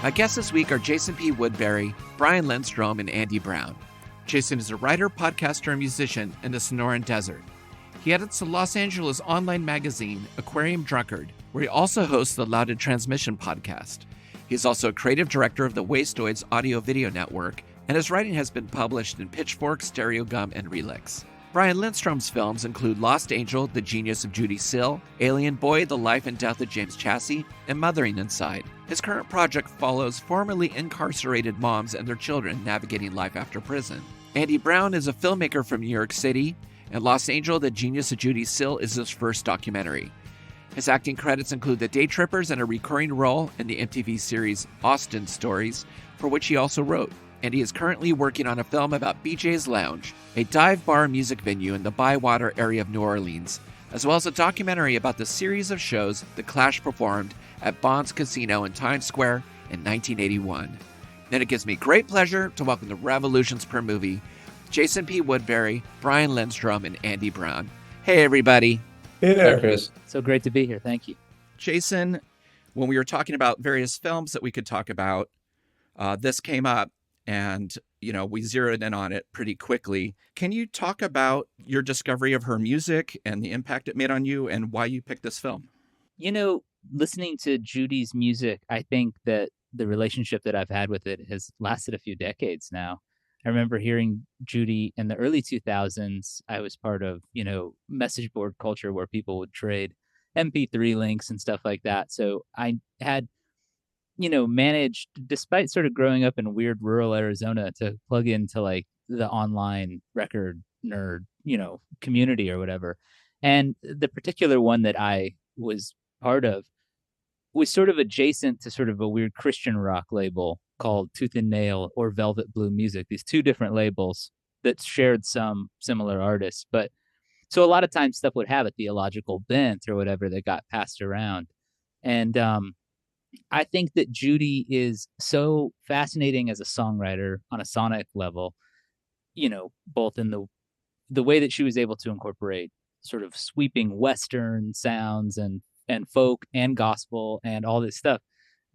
My guests this week are Jason P. Woodbury, BRIAN LINDSTROM, and Andy Brown. Jason is a writer, podcaster, and musician in the Sonoran Desert. He edits the Los Angeles online magazine, Aquarium Drunkard, where he also hosts the Lauded Transmission podcast. He is also a creative director of the Wastoids audio-video network, and his writing has been published in Pitchfork, Stereogum, and Relix. BRIAN LINDSTROM's films include Lost Angel, The Genius of Judy Sill, Alien Boy, The Life and Death of James Chassie, and Mothering Inside. His current project follows formerly incarcerated moms and their children navigating life after prison. Andy Brown is a filmmaker from New York City, and Lost Angel, The Genius of Judy Sill is his first documentary. His acting credits include The Day Trippers and a recurring role in the MTV series Austin Stories, for which he also wrote. And he is currently working on a film about BJ's Lounge, a dive bar music venue in the Bywater area of New Orleans, as well as a documentary about the series of shows The Clash performed at Bond's Casino in Times Square in 1981. And it gives me great pleasure to welcome the Revolutions Per Movie, Jason P. Woodbury, BRIAN LINDSTROM, and Andy Brown. Hey, everybody. Hey there, Chris. So great to be here. Thank you. Jason, when we were talking about various films that we could talk about, this came up and, we zeroed in on it pretty quickly. Can you talk about your discovery of her music and the impact it made on you and why you picked this film? Listening to Judy's music, I think that the relationship that I've had with it has lasted a few decades now. I remember hearing Judy in the early 2000s. I was part of, message board culture where people would trade MP3 links and stuff like that. So I had, managed, despite sort of growing up in weird rural Arizona, to plug into like the online record nerd, community or whatever. And the particular one that I was part of was sort of adjacent to sort of a weird Christian rock label called Tooth and Nail or Velvet Blue Music, these two different labels that shared some similar artists. But so a lot of times stuff would have a theological bent or whatever that got passed around. And I think that Judy is so fascinating as a songwriter on a sonic level, both in the way that she was able to incorporate sort of sweeping Western sounds and folk and gospel and all this stuff.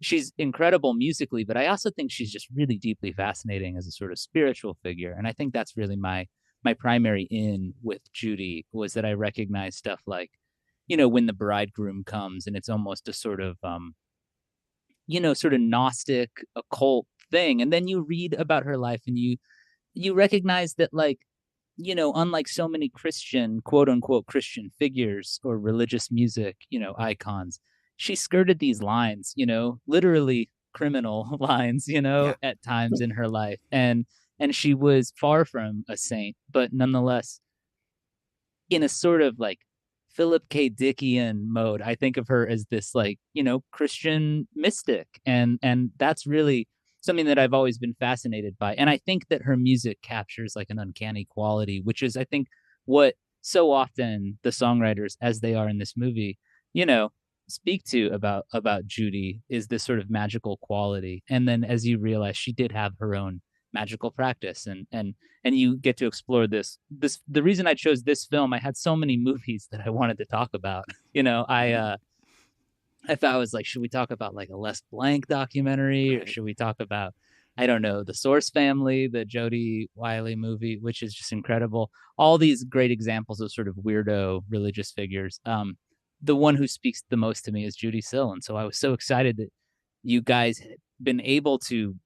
She's incredible musically, but I also think she's just really deeply fascinating as a sort of spiritual figure. And I think that's really my primary in with Judy, was that I recognize stuff like, when the bridegroom comes, and it's almost a sort of, sort of gnostic occult thing. And then you read about her life and you recognize that, like, unlike so many Christian, quote unquote, Christian figures or religious music, icons, she skirted these lines, literally criminal lines, at times in her life. And she was far from a saint, but nonetheless, in a sort of like Philip K. Dickian mode, I think of her as this like, Christian mystic. And that's really something that I've always been fascinated by. And I think that her music captures like an uncanny quality, which is, I think, what so often the songwriters, as they are in this movie, speak to about Judy, is this sort of magical quality. And then as you realize, she did have her own magical practice, and you get to explore this. The reason I chose this film, I had so many movies that I wanted to talk about. I thought I was like, should we talk about like a Les Blanc documentary, or should we talk about, I don't know, the Source Family, the Jody Wiley movie, which is just incredible. All these great examples of sort of weirdo religious figures. The one who speaks the most to me is Judy Sill. And so I was so excited that you guys had been able to,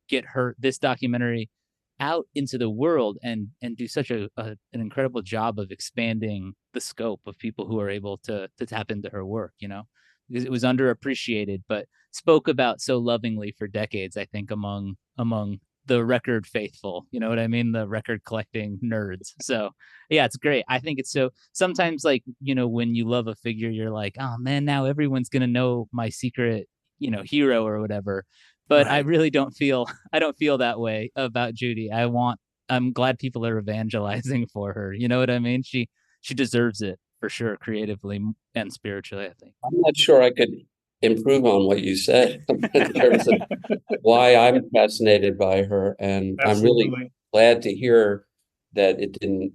get this documentary out into the world and do such an incredible job of expanding the scope of people who are able to tap into her work, because it was underappreciated, but spoke about so lovingly for decades, I think, among the record faithful, you know what I mean? The record collecting nerds. So yeah, it's great. I think it's so, sometimes like, when you love a figure, you're like, oh man, now everyone's going to know my secret, hero or whatever. But right. I really don't feel that way about Judy. I'm glad people are evangelizing for her. You know what I mean? She deserves it for sure, creatively and spiritually, I think. I'm not sure I could improve on what you said in terms of why I'm fascinated by her. And Absolutely. I'm really glad to hear that it didn't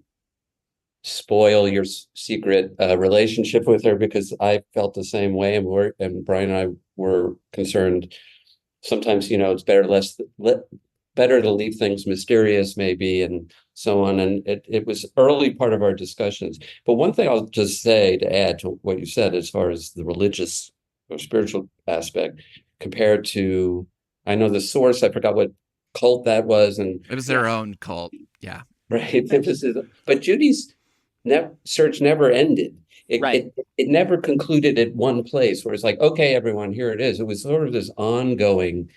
spoil your secret relationship with her, because I felt the same way, and BRIAN and I were concerned sometimes, it's better to leave things mysterious, maybe, and so on. And it was early part of our discussions. But one thing I'll just say to add to what you said, as far as the religious or spiritual aspect, compared to, I know the Source, I forgot what cult that was, and it was their own cult. Yeah. Right. But Judy's search never ended. It never concluded at one place where it's like, okay, everyone, here it is. It was sort of this ongoing,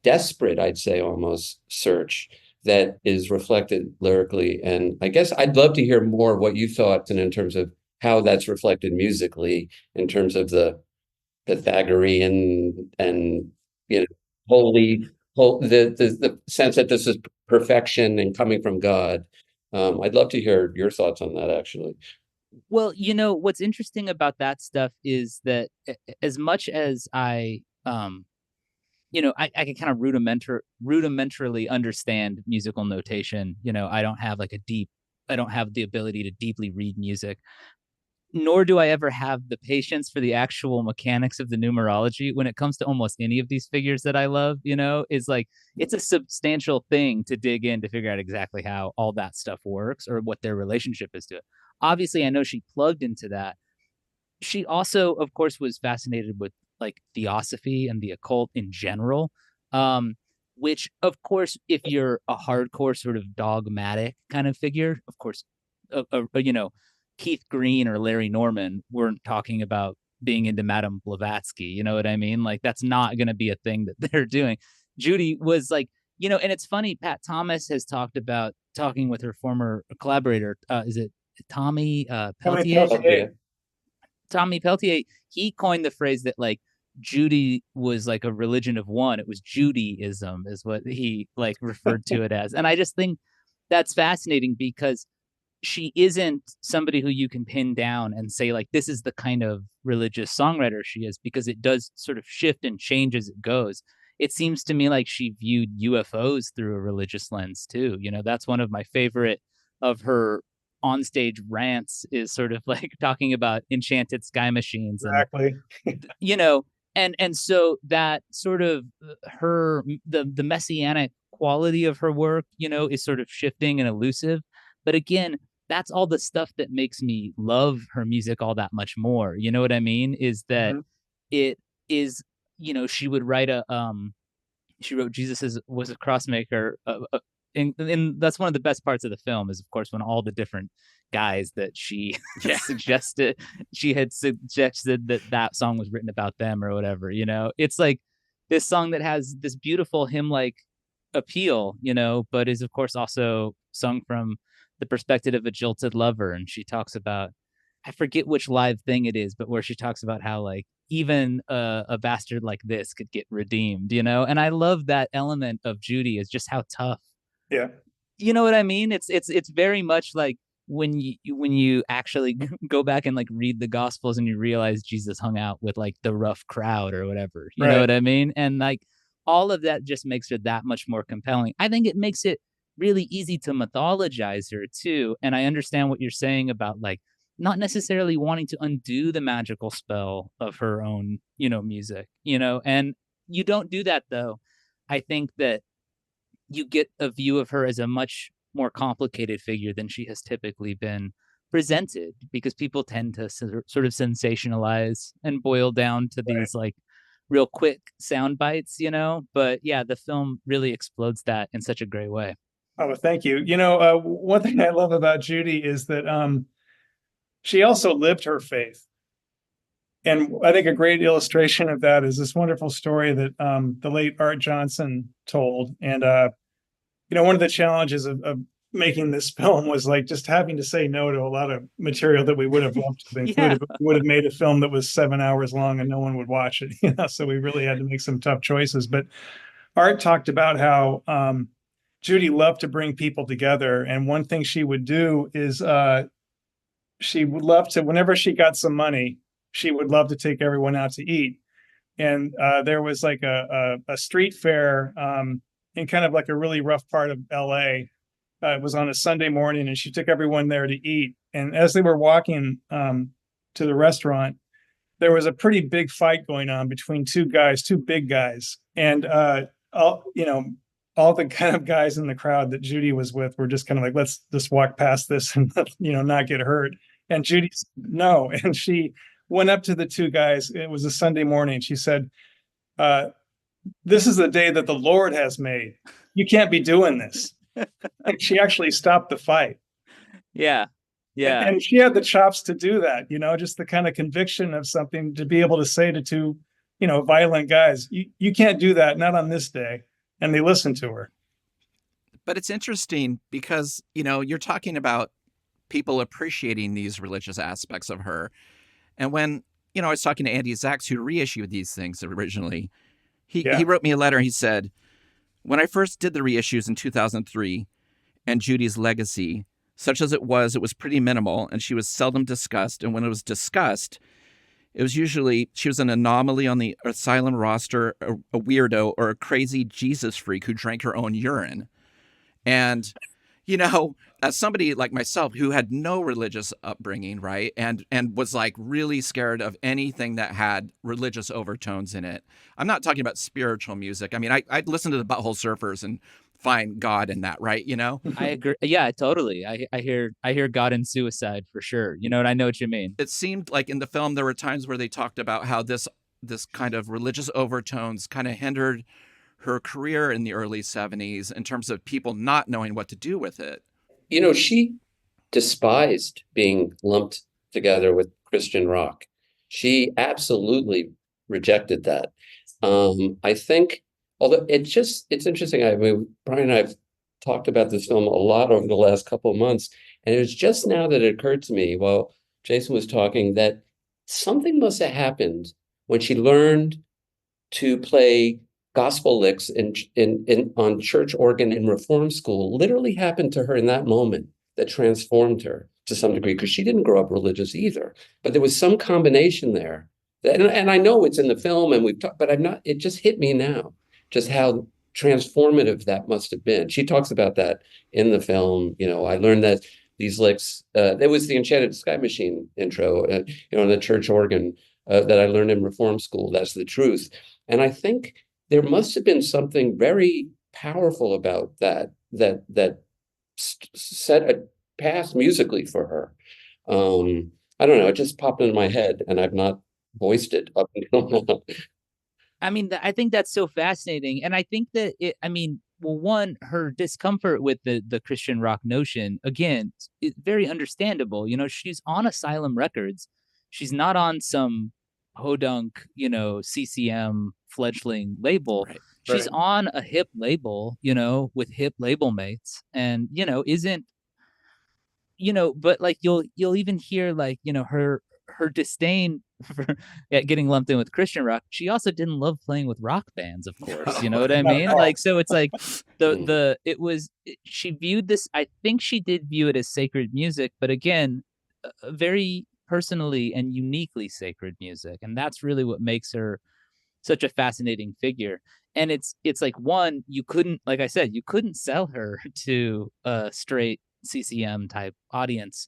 desperate, I'd say, almost search that is reflected lyrically. And I guess I'd love to hear more of what you thought, and in terms of how that's reflected musically, in terms of the Pythagorean and holy, the sense that this is perfection and coming from God. I'd love to hear your thoughts on that, actually. Well, what's interesting about that stuff is that as much as I can kind of rudimentarily understand musical notation. I don't have I don't have the ability to deeply read music, nor do I ever have the patience for the actual mechanics of the numerology when it comes to almost any of these figures that I love. Is like, it's a substantial thing to dig in to figure out exactly how all that stuff works or what their relationship is to it. Obviously, I know she plugged into that. She also, of course, was fascinated with like theosophy and the occult in general, which, of course, if you're a hardcore sort of dogmatic kind of figure, of course, Keith Green or Larry Norman weren't talking about being into Madame Blavatsky. You know what I mean? Like, that's not going to be a thing that they're doing. Judy was like, and it's funny, Pat Thomas has talked about talking with her former collaborator. Is it Tommy Peltier? Tommy Peltier, he coined the phrase that like Judy was like a religion of one. It was Judaism is what he like referred to it as. And I just think that's fascinating because she isn't somebody who you can pin down and say like, this is the kind of religious songwriter she is, because it does sort of shift and change as it goes. It seems to me like she viewed UFOs through a religious lens too. That's one of my favorite of her onstage rants, is sort of like talking about enchanted sky machines. Exactly. And so that sort of the messianic quality of her work, is sort of shifting and elusive. But again, that's all the stuff that makes me love her music all that much more. You know what I mean? Is that it is, she would write she wrote Jesus was a crossmaker. And that's one of the best parts of the film is, of course, when all the different guys that she had suggested that song was written about them or whatever. It's like this song that has this beautiful hymn-like appeal, but is, of course, also sung from the perspective of a jilted lover. And she talks about, I forget which live thing it is, but where she talks about how like even a bastard like this could get redeemed, and I love that element of Judy, is just how tough. Yeah. You know what I mean? It's very much like when you actually go back and like read the Gospels and you realize Jesus hung out with like the rough crowd or whatever. You know what I mean? And like all of that just makes her that much more compelling. I think it makes it really easy to mythologize her too. And I understand what you're saying about like not necessarily wanting to undo the magical spell of her own, music, and you don't do that though. I think that you get a view of her as a much more complicated figure than she has typically been presented, because people tend to sort of sensationalize and boil down to these like real quick sound bites, but yeah, the film really explodes that in such a great way. Oh, thank you. One thing I love about Judy is that she also lived her faith. And I think a great illustration of that is this wonderful story that the late Art Johnson told. And, one of the challenges of making this film was like just having to say no to a lot of material that we would have loved to have included. But we would have made a film that was 7 hours long and no one would watch it. So we really had to make some tough choices. But Art talked about how Judy loved to bring people together. And one thing she would do is she would love to, whenever she got some money, she would love to take everyone out to eat. And there was like a street fair in kind of like a really rough part of LA. It was on a Sunday morning, and she took everyone there to eat. And as they were walking to the restaurant, there was a pretty big fight going on between two big guys. And, all the kind of guys in the crowd that Judy was with were just kind of like, let's just walk past this and, not get hurt. And Judy said no. And she went up to the two guys. It was a Sunday morning. She said, this is the day that the Lord has made. You can't be doing this. And she actually stopped the fight. Yeah. Yeah. And she had the chops to do that, just the kind of conviction of something to be able to say to two, violent guys, you can't do that, not on this day. And they listened to her. But it's interesting because, you're talking about people appreciating these religious aspects of her. And when, I was talking to Andy Zaks, who reissued these things originally, he wrote me a letter. He said, when I first did the reissues in 2003 and Judy's legacy, such as it was pretty minimal, and she was seldom discussed. And when it was discussed, it was usually she was an anomaly on the Asylum roster, a weirdo, or a crazy Jesus freak who drank her own urine. And, as somebody like myself who had no religious upbringing, right, and was like really scared of anything that had religious overtones in it. I'm not talking about spiritual music. I mean, I'd listen to the Butthole Surfers and find God in that, right? I agree. Yeah, totally. I hear God in Suicide for sure. And I know what you mean. It seemed like in the film there were times where they talked about how this kind of religious overtones kind of hindered her career in the early 70s in terms of people not knowing what to do with it. She despised being lumped together with Christian rock. She absolutely rejected that. I think, although it's interesting. I mean, Brian and I have talked about this film a lot over the last couple of months, and it was just now that it occurred to me while Jason was talking that something must have happened when she learned to play gospel licks on church organ in reform school. Literally happened to her in that moment that transformed her to some degree, because she didn't grow up religious either. But there was some combination there. And I know it's in the film and we've talked, but it just hit me now, just how transformative that must have been. She talks about that in the film. I learned that these licks, there was the Enchanted Sky Machine intro, on the church organ that I learned in reform school. That's the truth. And I think there must have been something very powerful about that set a path musically for her. I don't know. It just popped into my head, and I've not voiced it up until now. I mean, I think that's so fascinating, and I think that one, her discomfort with the Christian rock notion, again, is very understandable. She's on Asylum Records. She's not on some podunk, CCM fledgling label. Right. She's on a hip label, with hip label mates, and isn't, but like you'll even hear like, her disdain for getting lumped in with Christian rock. She also didn't love playing with rock bands, of course. You know what I mean? Like, so it's like she viewed this, I think she did view it as sacred music, but again, very personally and uniquely sacred music. And that's really what makes her such a fascinating figure. And it's like, one, you couldn't, like I said, you couldn't sell her to a straight CCM type audience.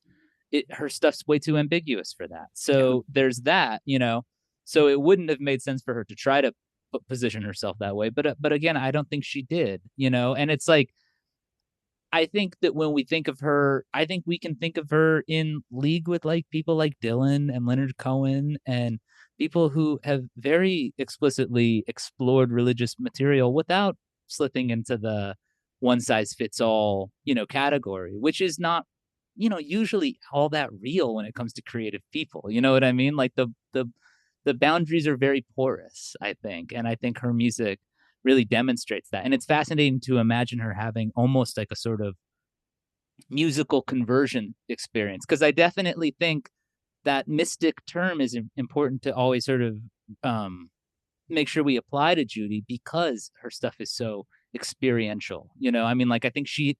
Her stuff's way too ambiguous for that. So there's that, so it wouldn't have made sense for her to try to position herself that way. But again, I don't think she did, and it's like, I think that when we think of her, I think we can think of her in league with like people like Dylan and Leonard Cohen and people who have very explicitly explored religious material without slipping into the one size fits all, category, which is not, usually all that real when it comes to creative people. You know what I mean? Like the boundaries are very porous, I think. And I think her music really demonstrates that. And it's fascinating to imagine her having almost like a sort of musical conversion experience. Because I definitely think that mystic term is important to always sort of make sure we apply to Judy, because her stuff is so experiential. I mean, like, I think she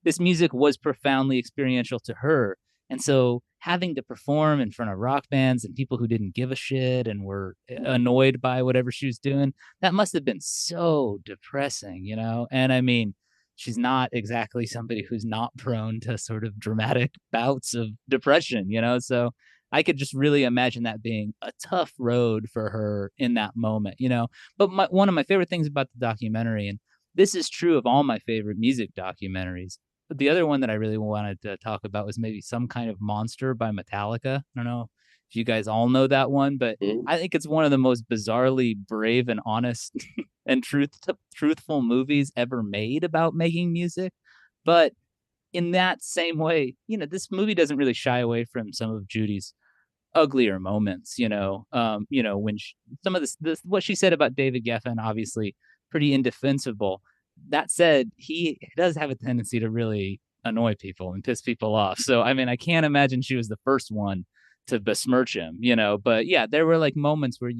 this music was profoundly experiential to her. And so having to perform in front of rock bands and people who didn't give a shit and were annoyed by whatever she was doing, that must have been so depressing, And I mean, she's not exactly somebody who's not prone to sort of dramatic bouts of depression, So I could just really imagine that being a tough road for her in that moment, you know. But one of my favorite things about the documentary, and this is true of all my favorite music documentaries, but the other one that I really wanted to talk about was maybe Some Kind of Monster by Metallica. I don't know if you guys all know that one, but I think it's one of the most bizarrely brave and honest and truthful movies ever made about making music. But in that same way, you know, this movie doesn't really shy away from some of Judy's uglier moments, you know, when some of this, what she said about David Geffen, obviously pretty indefensible. That said, he does have a tendency to really annoy people and piss people off. So, I mean, I can't imagine she was the first one to besmirch him, you know, but yeah, there were like moments where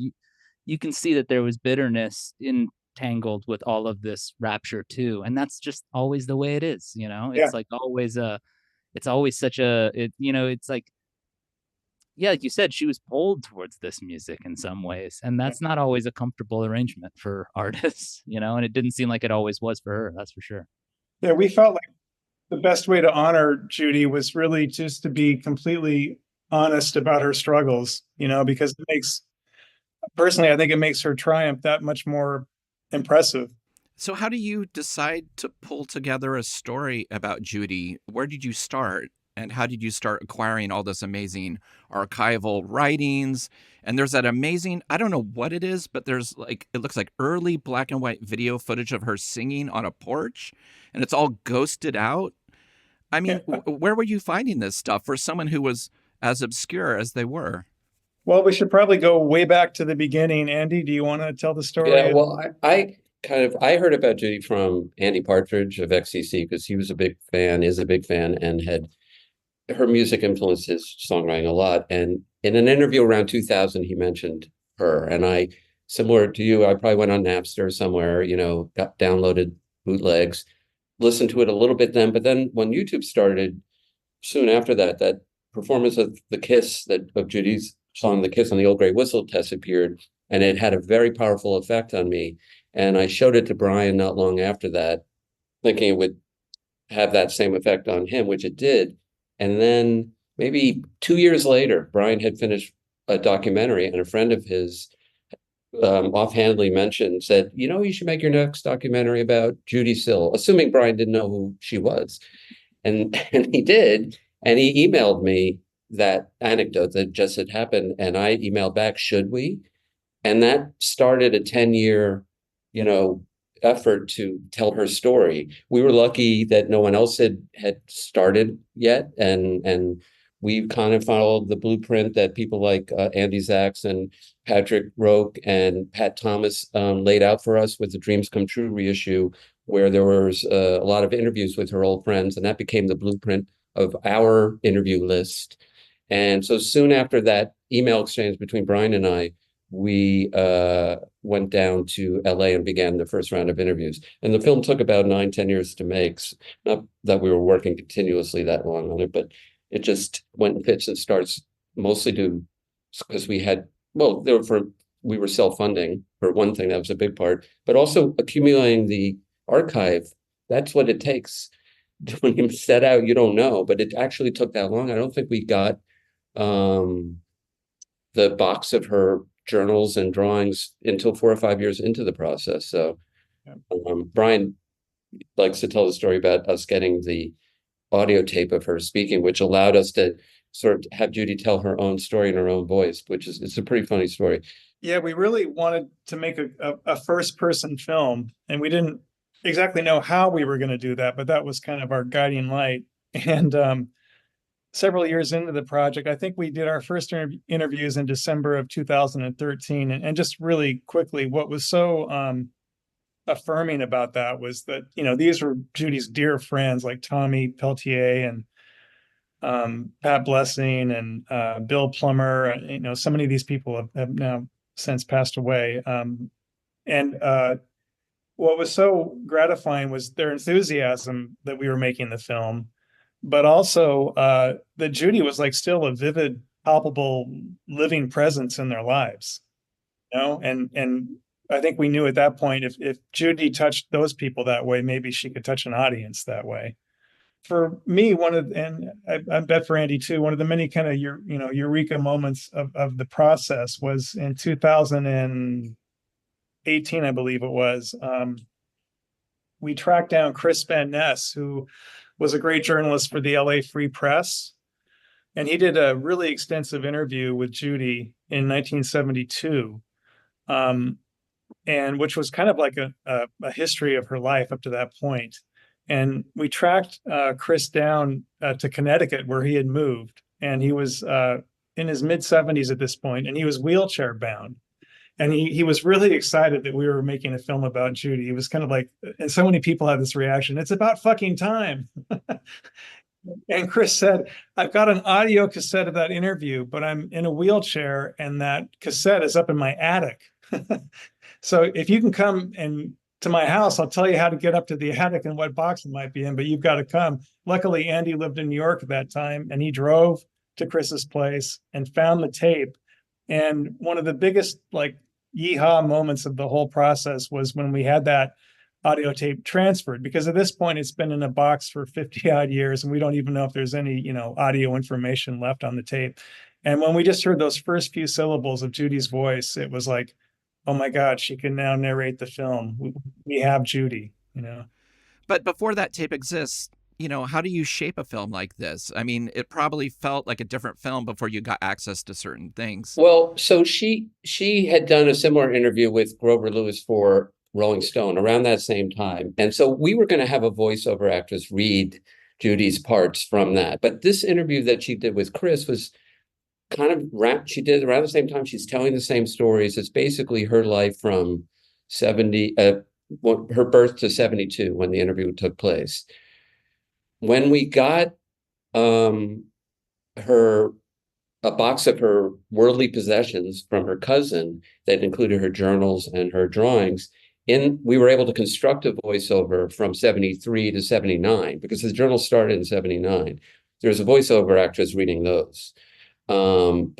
you can see that there was bitterness entangled with all of this rapture too. And that's just always the way it is, you know, it's like always it's always such a, you know, it's like, yeah, like you said, she was pulled towards this music in some ways, and that's not always a comfortable arrangement for artists, you know, and it didn't seem like it always was for her, that's for sure. Yeah, we felt like the best way to honor Judy was really just to be completely honest about her struggles, you know, because it makes, personally, I think it makes her triumph that much more impressive. So how do you decide to pull together a story about Judy? Where did you start? And how did you start acquiring all this amazing archival writings? And there's that amazing, I don't know what it is, but there's like, it looks like early black and white video footage of her singing on a porch, and it's all ghosted out. I mean, where were you finding this stuff for someone who was as obscure as they were? Well, we should probably go way back to the beginning. Andy, do you want to tell the story? Yeah, well, I heard about Judy from Andy Partridge of XTC because he was a big fan, is a big fan, and had her music influenced his songwriting a lot. And in an interview around 2000, he mentioned her. And I, similar to you, I probably went on Napster somewhere, you know, got downloaded bootlegs, listened to it a little bit then. But then when YouTube started, soon after that, that performance of The Kiss, of Judy's song The Kiss on the Old Grey Whistle test appeared. And it had a very powerful effect on me. And I showed it to Brian not long after that, thinking it would have that same effect on him, which it did. And then maybe 2 years later, Brian had finished a documentary, and a friend of his offhandedly said, you know, you should make your next documentary about Judee Sill, assuming Brian didn't know who she was. And he did. And he emailed me that anecdote that just had happened. And I emailed back, should we? And that started a 10-year, you know, effort to tell her story. We were lucky that no one else had started yet, and we kind of followed the blueprint that people like Andy Zaks and Patrick Roque and Pat Thomas laid out for us with the Dreams Come True reissue, where there was a lot of interviews with her old friends, and that became the blueprint of our interview list. And so soon after that email exchange between Brian and I, we went down to LA and began the first round of interviews. And the film took about 9-10 years to make. Not that we were working continuously that long on it, but it just went in fits and starts, mostly because we had, well, we were self-funding for one thing. That was a big part, but also accumulating the archive. That's what it takes. When you set out, you don't know, but it actually took that long. I don't think we got the box of her journals and drawings until 4 or 5 years into the process. So Brian likes to tell the story about us getting the audio tape of her speaking, which allowed us to sort of have Judy tell her own story in her own voice, it's a pretty funny story. Yeah, we really wanted to make a first-person film, and we didn't exactly know how we were going to do that, but that was kind of our guiding light. And several years into the project, I think we did our first interviews in December of 2013. And just really quickly, what was so affirming about that was that, you know, these were Judy's dear friends like Tommy Peltier and Pat Blessing and Bill Plummer. You know, so many of these people have now since passed away. And what was so gratifying was their enthusiasm that we were making the film, but also that Judy was like still a vivid, palpable, living presence in their lives, you know. And I think we knew at that point, if Judy touched those people that way, maybe she could touch an audience that way. for me, and I bet for Andy too, one of the many kind of eureka moments of the process was in 2018, I believe it was. We tracked down Chris Van Ness, who was a great journalist for the LA Free Press. And he did a really extensive interview with Judy in 1972, and which was kind of like a history of her life up to that point. And we tracked Chris down to Connecticut, where he had moved. And he was in his mid-70s at this point, and he was wheelchair bound. And he was really excited that we were making a film about Judy. He was kind of like, and so many people had this reaction, it's about fucking time. And Chris said, I've got an audio cassette of that interview, but I'm in a wheelchair and that cassette is up in my attic. So if you can come to my house, I'll tell you how to get up to the attic and what box it might be in, but you've got to come. Luckily, Andy lived in New York at that time, and he drove to Chris's place and found the tape. And one of the biggest yeehaw moments of the whole process was when we had that audio tape transferred, because at this point it's been in a box for 50 odd years and we don't even know if there's any audio information left on the tape. And when we just heard those first few syllables of Judy's voice, it was like, oh my God, she can now narrate the film. We have Judy. But before that tape exists, how do you shape a film like this? I mean, it probably felt like a different film before you got access to certain things. Well, so she had done a similar interview with Grover Lewis for Rolling Stone around that same time. And so we were going to have a voiceover actress read Judy's parts from that. But this interview that she did with Chris was kind of she did around the same time. She's telling the same stories. It's basically her life from her birth to 72 when the interview took place. When we got a box of her worldly possessions from her cousin that included her journals and her drawings, we were able to construct a voiceover from 73 to 79 because the journal started in 79. There's a voiceover actress reading those. And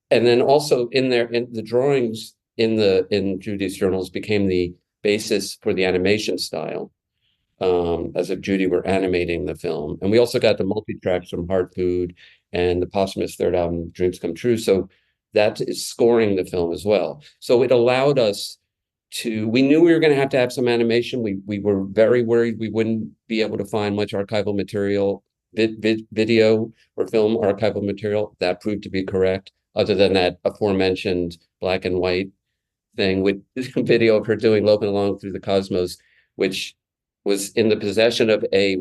then also in the drawings in Judy's journals became the basis for the animation style, as if Judy were animating the film. And we also got the multi-tracks from Hard Food and the posthumous third album, Dreams Come True. So that is scoring the film as well. So it allowed us we knew we were going to have some animation. We were very worried we wouldn't be able to find much archival material, video or film archival material. That proved to be correct, other than that aforementioned black and white thing with video of her doing Loping Along Through the Cosmos, which was in the possession of a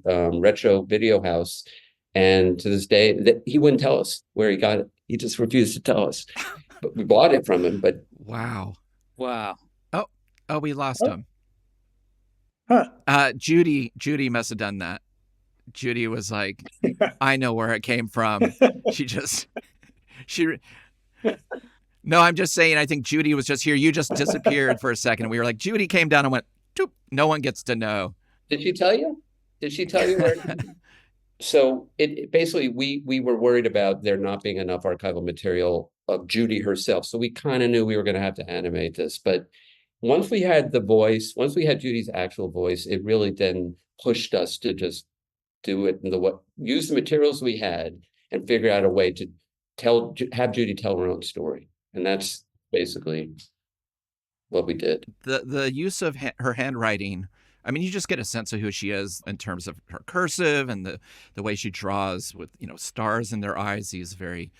retro video house. And to this day, he wouldn't tell us where he got it. He just refused to tell us. But we bought it from him. But wow. Oh, we lost him. Huh. Judy must have done that. Judy was like, I know where it came from. No, I'm just saying, I think Judy was just here. You just disappeared for a second. We were like, Judy came down and went, doop. No one gets to know. Did she tell you? Where it came from? So it basically, we were worried about there not being enough archival material of Judy herself. So we kind of knew we were going to have to animate this. But once we had Judy's actual voice, it really then pushed us to just do it use the materials we had and figure out a way to have Judy tell her own story. And that's basically what we did. The use of her handwriting, I mean, you just get a sense of who she is in terms of her cursive and the way she draws with, stars in their eyes, these very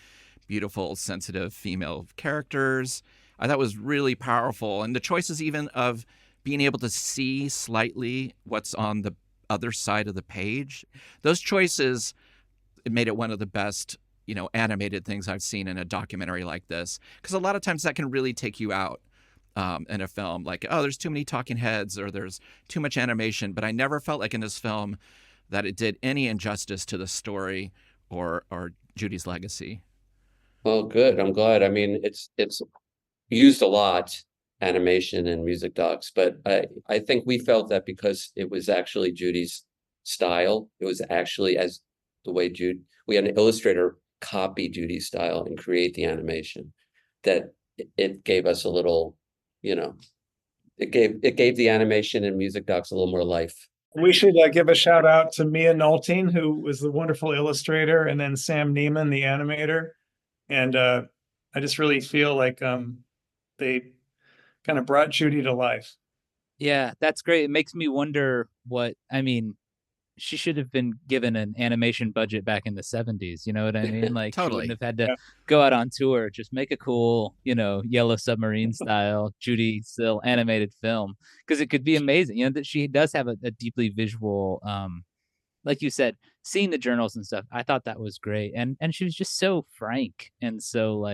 beautiful, sensitive female characters. I thought was really powerful. And the choices even of being able to see slightly what's on the other side of the page, those choices, it made it one of the best, animated things I've seen in a documentary like this. Because a lot of times that can really take you out in a film, like, oh, there's too many talking heads or there's too much animation. But I never felt like in this film that it did any injustice to the story or Judy's legacy. Well, good. I'm glad. I mean, it's used a lot, animation and music docs, but I think we felt that because it was actually Judy's style, it was actually as the way we had an illustrator copy Judy's style and create the animation, that it gave us a little, it gave the animation and music docs a little more life. We should give a shout out to Mia Nolting, who was the wonderful illustrator, and then Sam Neiman, the animator. And I just really feel like they kind of brought Judy to life. Yeah, that's great. It makes me wonder she should have been given an animation budget back in the 70s. You know what I mean? Like Totally. She wouldn't have had to go out on tour. Just make a cool, Yellow Submarine style Judy Sill animated film, because it could be amazing. That she does have a deeply visual, like you said, seeing the journals and stuff. I thought that was great, and she was just so frank and so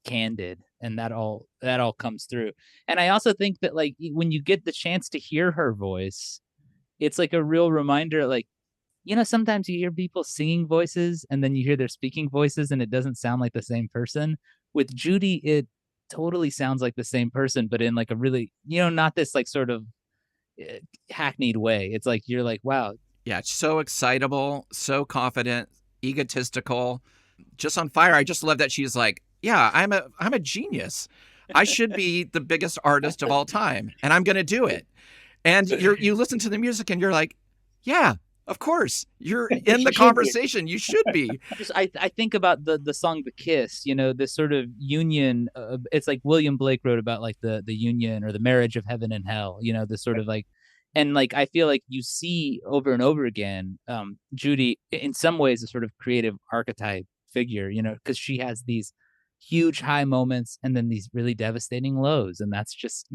candid, and that all comes through. And I also think that when you get the chance to hear her voice, it's like a real reminder, sometimes you hear people singing voices and then you hear their speaking voices and it doesn't sound like the same person. With Judy, it totally sounds like the same person, but in a really, not this sort of hackneyed way. It's like, you're like, wow. Yeah, it's so excitable, so confident, egotistical, just on fire. I just love that she's like, yeah, I'm a genius. I should be the biggest artist of all time, and I'm going to do it. And you listen to the music and you're like, yeah, of course. You're in the conversation. You should be. I think about the song The Kiss, this sort of union. It's like William Blake wrote about the union or the marriage of heaven and hell, this sort of and I feel like you see over and over again, Judy, in some ways, a sort of creative archetype figure, because she has these huge high moments and then these really devastating lows. And that's just,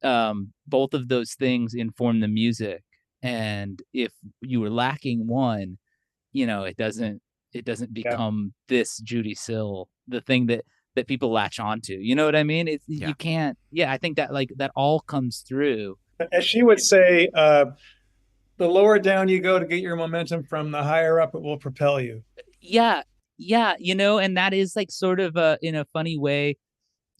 both of those things inform the music, and if you were lacking one, it doesn't become this Judy Sill, the thing that people latch onto. You know what I mean? You can't. Yeah, I think that that all comes through. As she would say, the lower down you go to get your momentum from, the higher up it will propel you. Yeah, and that is sort of in a funny way.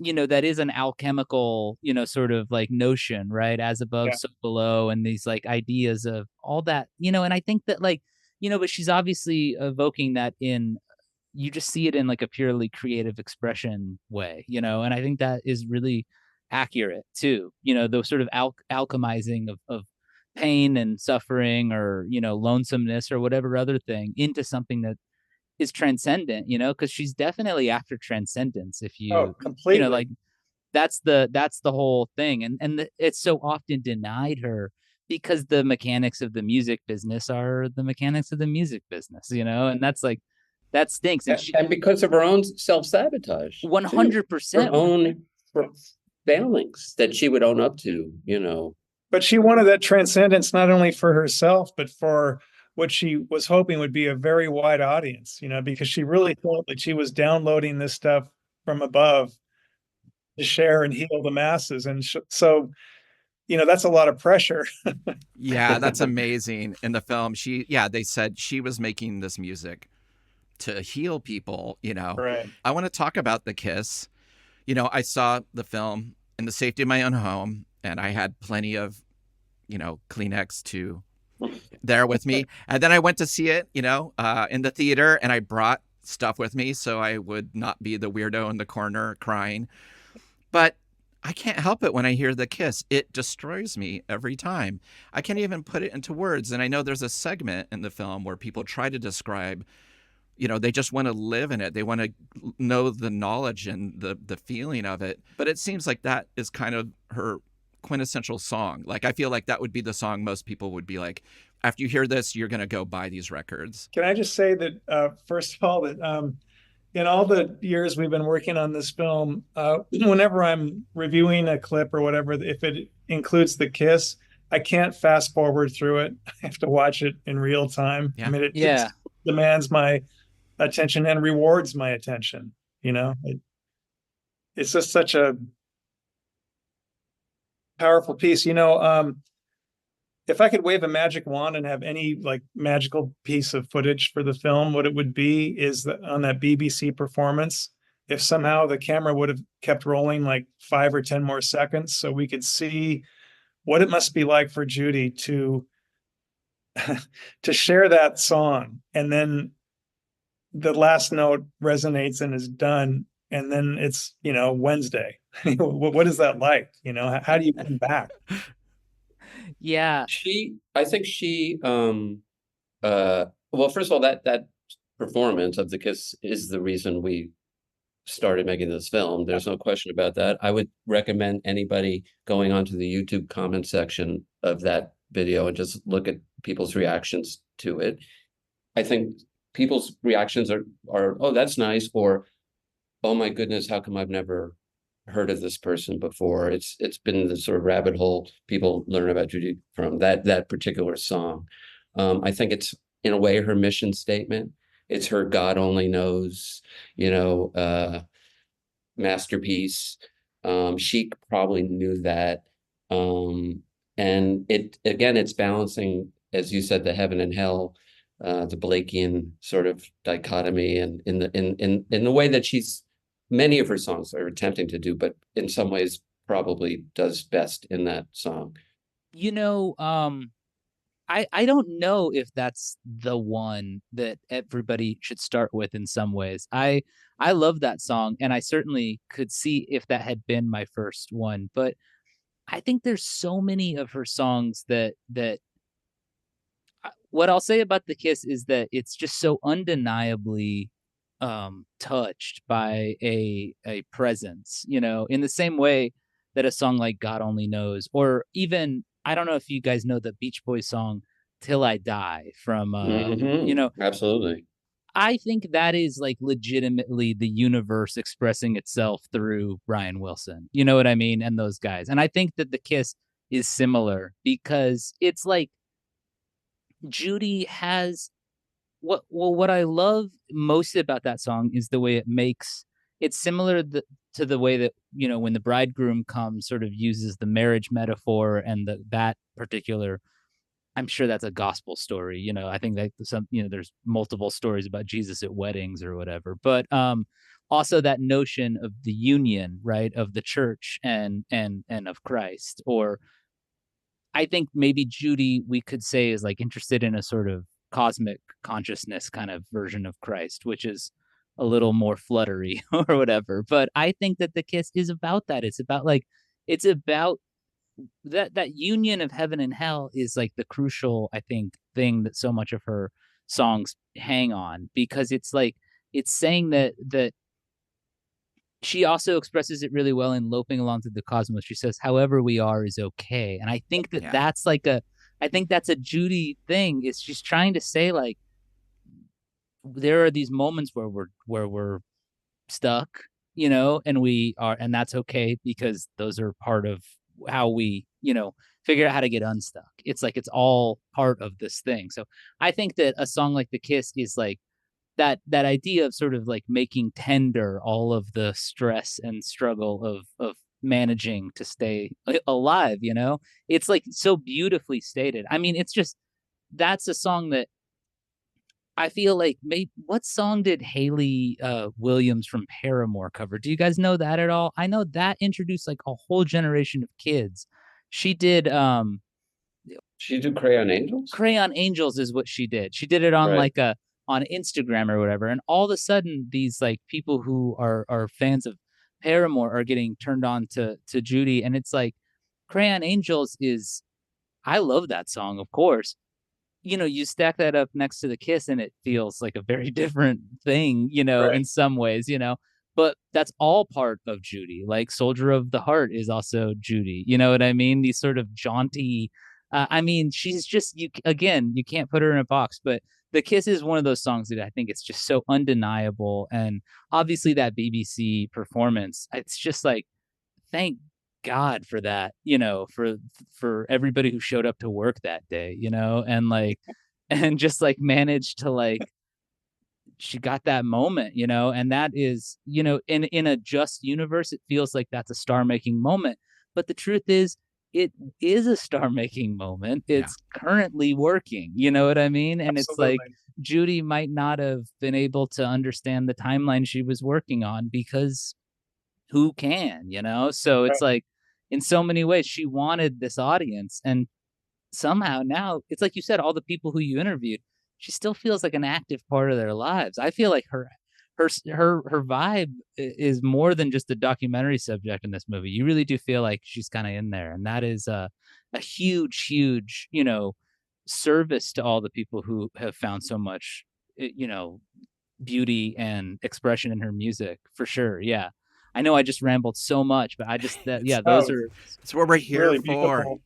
That is an alchemical, sort of notion, right? As above, so below, and these ideas of all that, and I think that but she's obviously evoking that you just see it in a purely creative expression way, and I think that is really accurate too. The sort of alchemizing of pain and suffering, or, lonesomeness or whatever other thing, into something that is transcendent, because she's definitely after transcendence. If you, completely, that's the whole thing. And it's so often denied her because the mechanics of the music business are the mechanics of the music business, and that's that stinks. And because of her own self-sabotage, 100%, her own failings that she would own up to, But she wanted that transcendence not only for herself, but for what she was hoping would be a very wide audience, because she really thought that she was downloading this stuff from above to share and heal the masses. And so, that's a lot of pressure. Yeah, that's amazing. In the film, they said she was making this music to heal people, Right. I want to talk about The Kiss. I saw the film in the safety of my own home, and I had plenty of, Kleenex to there with me. And then I went to see it, in the theater, and I brought stuff with me so I would not be the weirdo in the corner crying. But I can't help it when I hear The Kiss. It destroys me every time. I can't even put it into words. And I know there's a segment in the film where people try to describe, they just want to live in it. They want to know the knowledge and the feeling of it. But it seems like that is kind of her quintessential song. I feel like that would be the song most people would be like, after you hear this, you're going to go buy these records. Can I just say that, first of all, that in all the years we've been working on this film, whenever I'm reviewing a clip or whatever, if it includes The Kiss, I can't fast forward through it. I have to watch it in real time. Yeah. I mean, it just demands my attention and rewards my attention. It's just such a powerful piece. If I could wave a magic wand and have any magical piece of footage for the film, what it would be is that on that BBC performance, if somehow the camera would have kept rolling 5 or 10 more seconds, so we could see what it must be like for Judy to share that song, and then the last note resonates and is done, and then it's Wednesday. What is that like? How do you come back? Yeah. I think she, well, first of all, that performance of the kiss is the reason we started making this film. There's no question about that. I would recommend anybody going onto the YouTube comment section of that video and just look at people's reactions to it. I think people's reactions are, oh, that's nice, or, oh my goodness, how come I've never heard of this person before? It's been the sort of rabbit hole people learn about Judy from that particular song. I think it's in a way her mission statement. It's her God only knows, masterpiece. She probably knew that. And it's balancing, as you said, the heaven and hell, the Blakean sort of dichotomy, and in the way that many of her songs are attempting to do, but in some ways probably does best in that song. I don't know if that's the one that everybody should start with in some ways. I love that song, and I certainly could see if that had been my first one, but I think there's so many of her songs that what I'll say about The Kiss is that it's just so undeniably touched by a presence, in the same way that a song like God Only Knows, or even, I don't know if you guys know the Beach Boys song Till I Die from Absolutely. I think that is like legitimately the universe expressing itself through Brian Wilson. You know what I mean? And those guys. And I think that The Kiss is similar because it's like Judy has what I love most about that song is the way it's similar to the way that, when the bridegroom comes, sort of uses the marriage metaphor and that particular, I'm sure that's a gospel story. I think that there's multiple stories about Jesus at weddings or whatever, but also that notion of the union, right, of the church and of Christ. Or I think maybe Judy, we could say, is like interested in a sort of cosmic consciousness kind of version of Christ, which is a little more fluttery or whatever. But I think that The Kiss is about that. It's about that union of heaven and hell is like the crucial, I think, thing that so much of her songs hang on, because it's like, it's saying that she also expresses it really well in Loping Along Through the Cosmos. She says, however we are is okay. And I think that's like I think that's a Judy thing. Is she's trying to say, like, there are these moments where we're stuck, and that's okay, because those are part of how we, figure out how to get unstuck. It's like, it's all part of this thing. So I think that a song like The Kiss is like that idea of sort of like making tender all of the stress and struggle of managing to stay alive. It's like so beautifully stated. I mean, it's just, that's a song that I feel like, what song did Haley Williams from Paramore cover? Do you guys know that at all? I know that introduced like a whole generation of kids. She did Crayon Angels? Crayon Angels is what she did. She did it on on Instagram or whatever. And all of a sudden, these like people who are fans of Paramore are getting turned on to Judy. And it's like, Crayon Angels is, I love that song, of course. You stack that up next to The Kiss and it feels like a very different thing, in some ways, but that's all part of Judy. Like Soldier of the Heart is also Judy. You know what I mean? These sort of jaunty, I mean, she's just, you can't put her in a box, but The Kiss is one of those songs that I think it's just so undeniable. And obviously that BBC performance, it's just like, thank God for that, for everybody who showed up to work that day, and like, and just like managed to like, she got that moment, and that is, in a just universe, it feels like that's a star making moment. But the truth is, it is a star making moment. It's currently working, you know what I mean? And Absolutely. It's like, Judy might not have been able to understand the timeline she was working on, because who can, So it's like, in so many ways, she wanted this audience, and somehow now, it's like you said, all the people who you interviewed, she still feels like an active part of their lives. I feel like her her vibe is more than just a documentary subject in this movie. You really do feel like she's kind of in there, and that is a huge, you know, service to all the people who have found so much, you know, beauty and expression in her music, for sure. Yeah. I know I just rambled so much, but I just those are it's what we're here really for.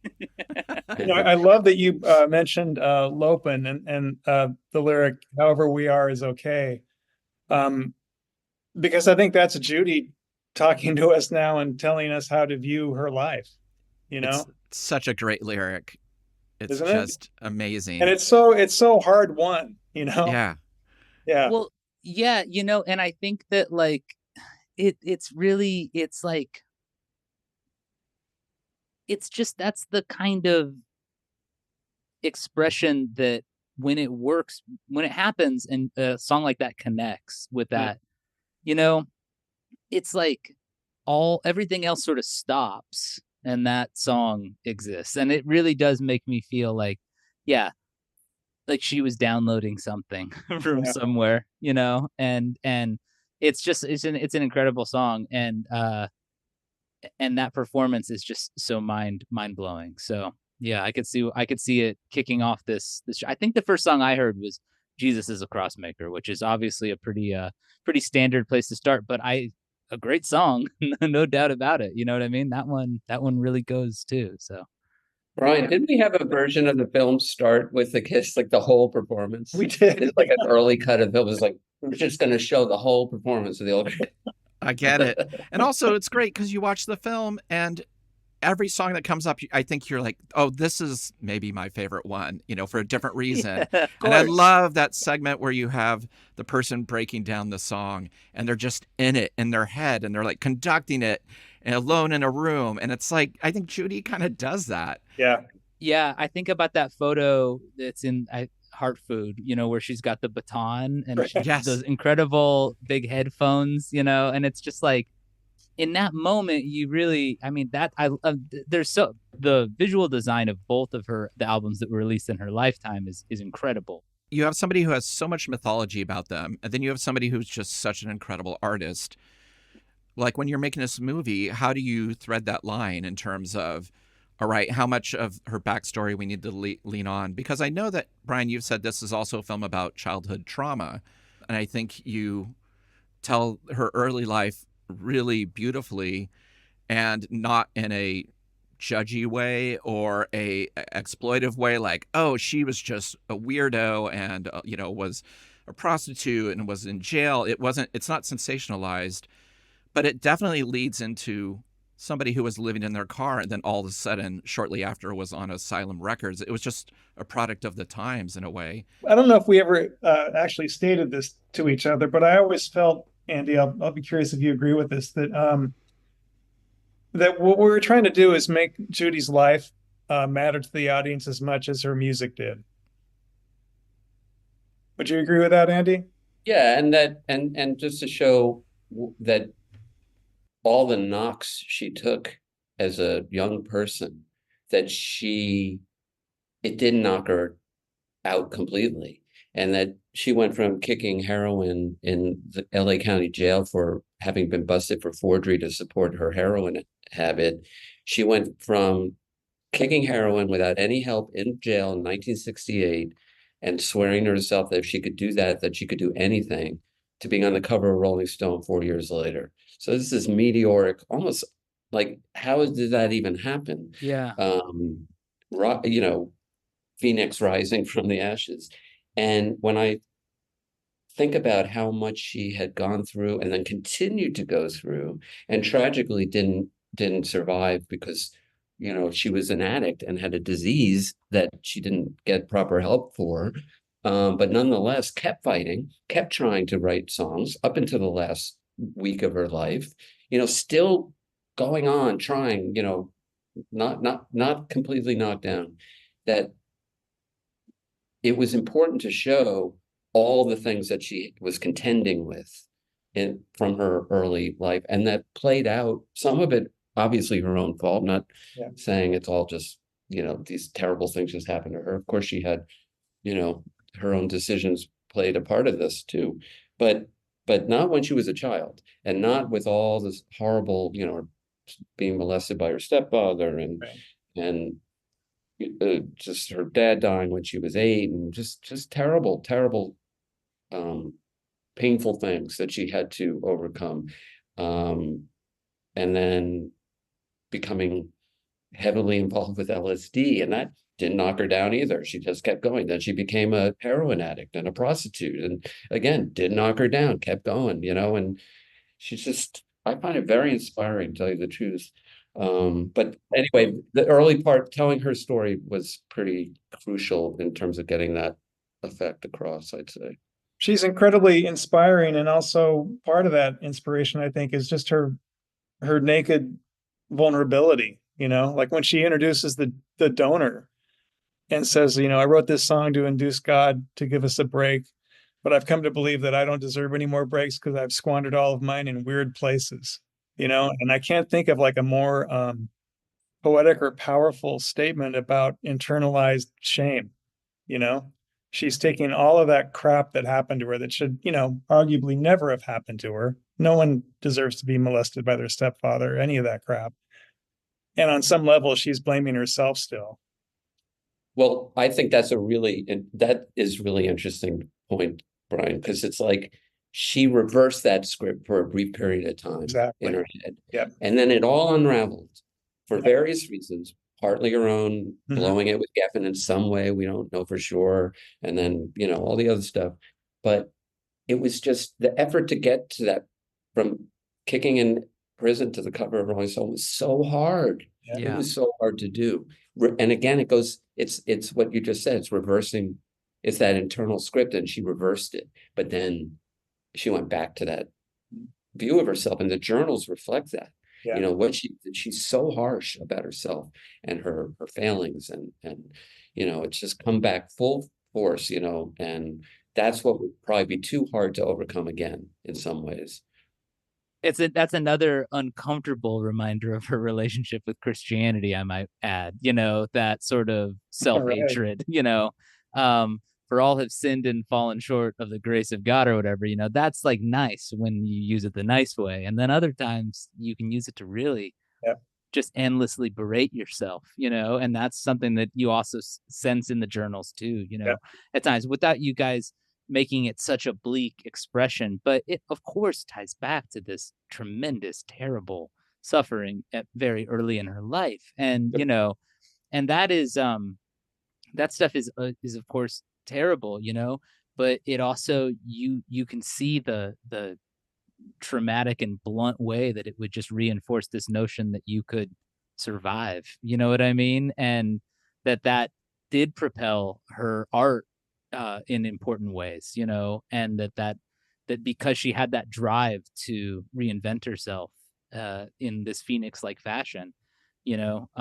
You know, I love that you mentioned Lopen and the lyric "However we are is okay," because I think that's Judy talking to us now and telling us how to view her life. You know, it's such a great lyric. It's Isn't just it? amazing, and it's so hard won. You know, yeah. Well, yeah, you know, and I think that like it's really, it's like, it's just, that's the kind of expression that when it works, when it happens, and a song like that connects with that, you know, it's like everything else sort of stops and that song exists. And it really does make me feel like, yeah, like she was downloading something from somewhere, you know, and it's just, it's an incredible song. And that performance is just so mind blowing. So yeah, I could see it kicking off this. I think the first song I heard was Jesus is a Crossmaker, which is obviously a pretty standard place to start, but a great song, no doubt about it. You know what I mean? That one really goes too. So Brian, didn't we have a version of the film start with the kiss, like the whole performance? we did. It's like an early cut of it was like, we're just going to show the whole performance of the old. I get it. And also it's great because you watch the film and every song that comes up, I think you're like, oh, this is maybe my favorite one, you know, for a different reason. Yeah, and I love that segment where you have the person breaking down the song and they're just in it in their head and they're like conducting it and alone in a room. And it's like, I think Judy kind of does that. Yeah. Yeah. I think about that photo that's in Heart Food, you know, where she's got the baton and those incredible big headphones, you know, and it's just like, in that moment, you really, I mean, that the visual design of both of the albums that were released in her lifetime is incredible. You have somebody who has so much mythology about them, and then you have somebody who's just such an incredible artist. Like when you're making this movie, how do you thread that line in terms of, all right, how much of her backstory we need to lean on? Because I know that, Brian, you've said this is also a film about childhood trauma, and I think you tell her early life really beautifully and not in a judgy way or a exploitive way, like, oh, she was just a weirdo and you know, was a prostitute and was in jail. It's not sensationalized, but it definitely leads into somebody who was living in their car and then all of a sudden shortly after was on Asylum Records. It was just a product of the times in a way. I don't know if we ever actually stated this to each other, but I always felt, Andy, I'll be curious if you agree with this, that that what we were trying to do is make Judy's life matter to the audience as much as her music did. Would you agree with that, Andy? Yeah, and just to show that all the knocks she took as a young person, that it didn't knock her out completely. And that she went from kicking heroin in the LA County jail for having been busted for forgery to support her heroin habit. She went from kicking heroin without any help in jail in 1968 and swearing to herself that if she could do that she could do anything, to being on the cover of Rolling Stone 4 years later. So this is meteoric, almost like, how did that even happen? Yeah. You know, Phoenix rising from the ashes. And when I think about how much she had gone through and then continued to go through, and tragically didn't survive because, you know, she was an addict and had a disease that she didn't get proper help for, but nonetheless kept fighting, kept trying to write songs up until the last week of her life, you know, still going on, trying, you know, not completely knocked down. That it was important to show all the things that she was contending with from her early life, and that played out, some of it obviously her own fault, not saying it's all just, you know, these terrible things just happened to her. Of course she had, you know, her own decisions played a part of this too, but but not when she was a child, and not with all this horrible, being molested by her stepfather and just her dad dying when she was 8, and just terrible, painful things that she had to overcome, and then becoming heavily involved with LSD, and that didn't knock her down either. She just kept going. Then she became a heroin addict and a prostitute, and again, didn't knock her down, kept going, and she's just, I find it very inspiring, to tell you the truth. But anyway, the early part, telling her story, was pretty crucial in terms of getting that effect across, I'd say. She's incredibly inspiring, and also part of that inspiration, I think, is just her naked vulnerability. Like when she introduces the donor and says, I wrote this song to induce God to give us a break, but I've come to believe that I don't deserve any more breaks because I've squandered all of mine in weird places, and I can't think of like a more poetic or powerful statement about internalized shame. She's taking all of that crap that happened to her that should, arguably never have happened to her. No one deserves to be molested by their stepfather, any of that crap. And on some level, she's blaming herself still. Well, I think that is really interesting point, Brian, because it's like she reversed that script for a brief period of time in her head. Yeah. And then it all unraveled for various reasons, partly her own, blowing it with Geffen in some way, we don't know for sure. And then, all the other stuff. But it was just the effort to get to that, from kicking in prison to the cover of Rolling Stone, was so hard. Yeah. It was so hard to do. And again, it's what you just said, it's reversing, it's that internal script, and she reversed it. But then she went back to that view of herself, and the journals reflect that. Yeah. She's so harsh about herself and her failings, and it's just come back full force, and that's what would probably be too hard to overcome again in some ways. That's another uncomfortable reminder of her relationship with Christianity, I might add, that sort of self-hatred, for all have sinned and fallen short of the grace of God or whatever, that's like nice when you use it the nice way. And then other times you can use it to really just endlessly berate yourself, and that's something that you also sense in the journals too, at times, without you guys making it such a bleak expression. But it, of course, ties back to this tremendous, terrible suffering at very early in her life. And, and that is, that stuff is of course terrible, but it also, you can see the traumatic and blunt way that it would just reinforce this notion that you could survive, you know what I mean? And that did propel her art in important ways, and that because she had that drive to reinvent herself in this Phoenix-like fashion, and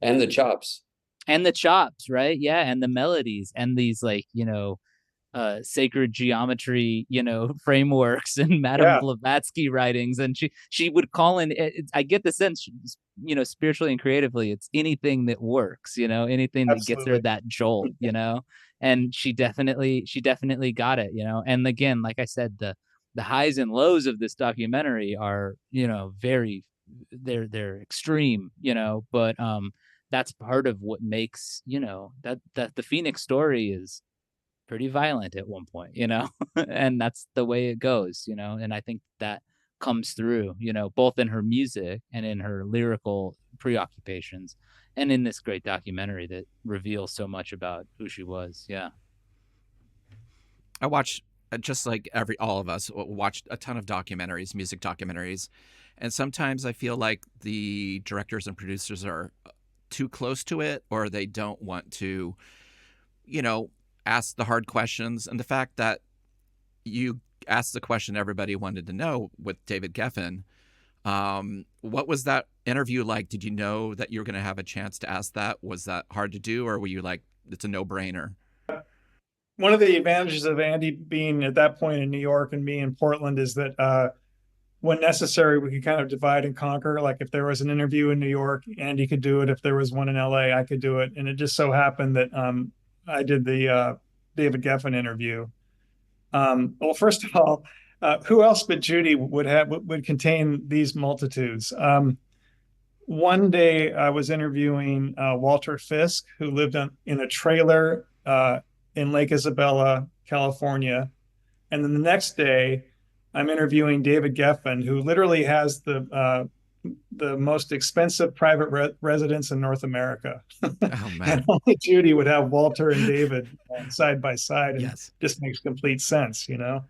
the chops, right? Yeah, and the melodies and these sacred geometry, frameworks and Madame Blavatsky writings, and she would call in. I get the sense, spiritually and creatively, it's anything that works, anything that gets her that jolt, and she definitely got it, and again, like I said, the highs and lows of this documentary are, very, they're extreme, but that's part of what makes, that the Phoenix story is pretty violent at one point, and that's the way it goes, and I think that comes through, both in her music and in her lyrical preoccupations, and in this great documentary that reveals so much about who she was. Yeah. I watched, just like all of us, watched a ton of documentaries, music documentaries, and sometimes I feel like the directors and producers are too close to it, or they don't want to, ask the hard questions. And the fact that you asked the question everybody wanted to know with David Geffen, what was that interview like? Did you know that you were going to have a chance to ask that? Was that hard to do, or were you like, it's a no-brainer? One of the advantages of Andy being at that point in New York and me in Portland is that when necessary, we could kind of divide and conquer. Like if there was an interview in New York, Andy could do it. If there was one in LA, I could do it. And it just so happened that I did the David Geffen interview. Well, first of all, Who else but Judy would contain these multitudes? One day I was interviewing Walter Fisk, who lived in a trailer in Lake Isabella, California. And then the next day I'm interviewing David Geffen, who literally has the most expensive private residence in North America. Oh, man. And only Judy would have Walter and David side by side. And Yes. just makes complete sense, you know?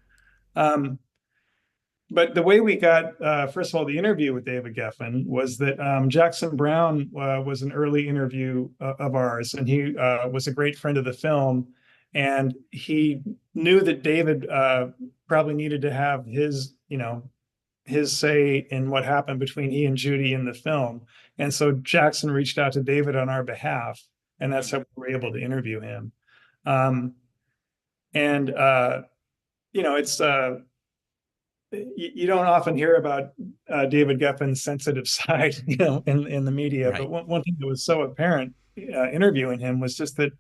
But the way we got, first of all, the interview with David Geffen was that Jackson Browne was an early interview of ours, and he was a great friend of the film. And he knew that David probably needed to have his say in what happened between he and Judy in the film. And so Jackson reached out to David on our behalf, and that's how we were able to interview him. It's you don't often hear about David Geffen's sensitive side, in the media. Right. But one thing that was so apparent interviewing him was just that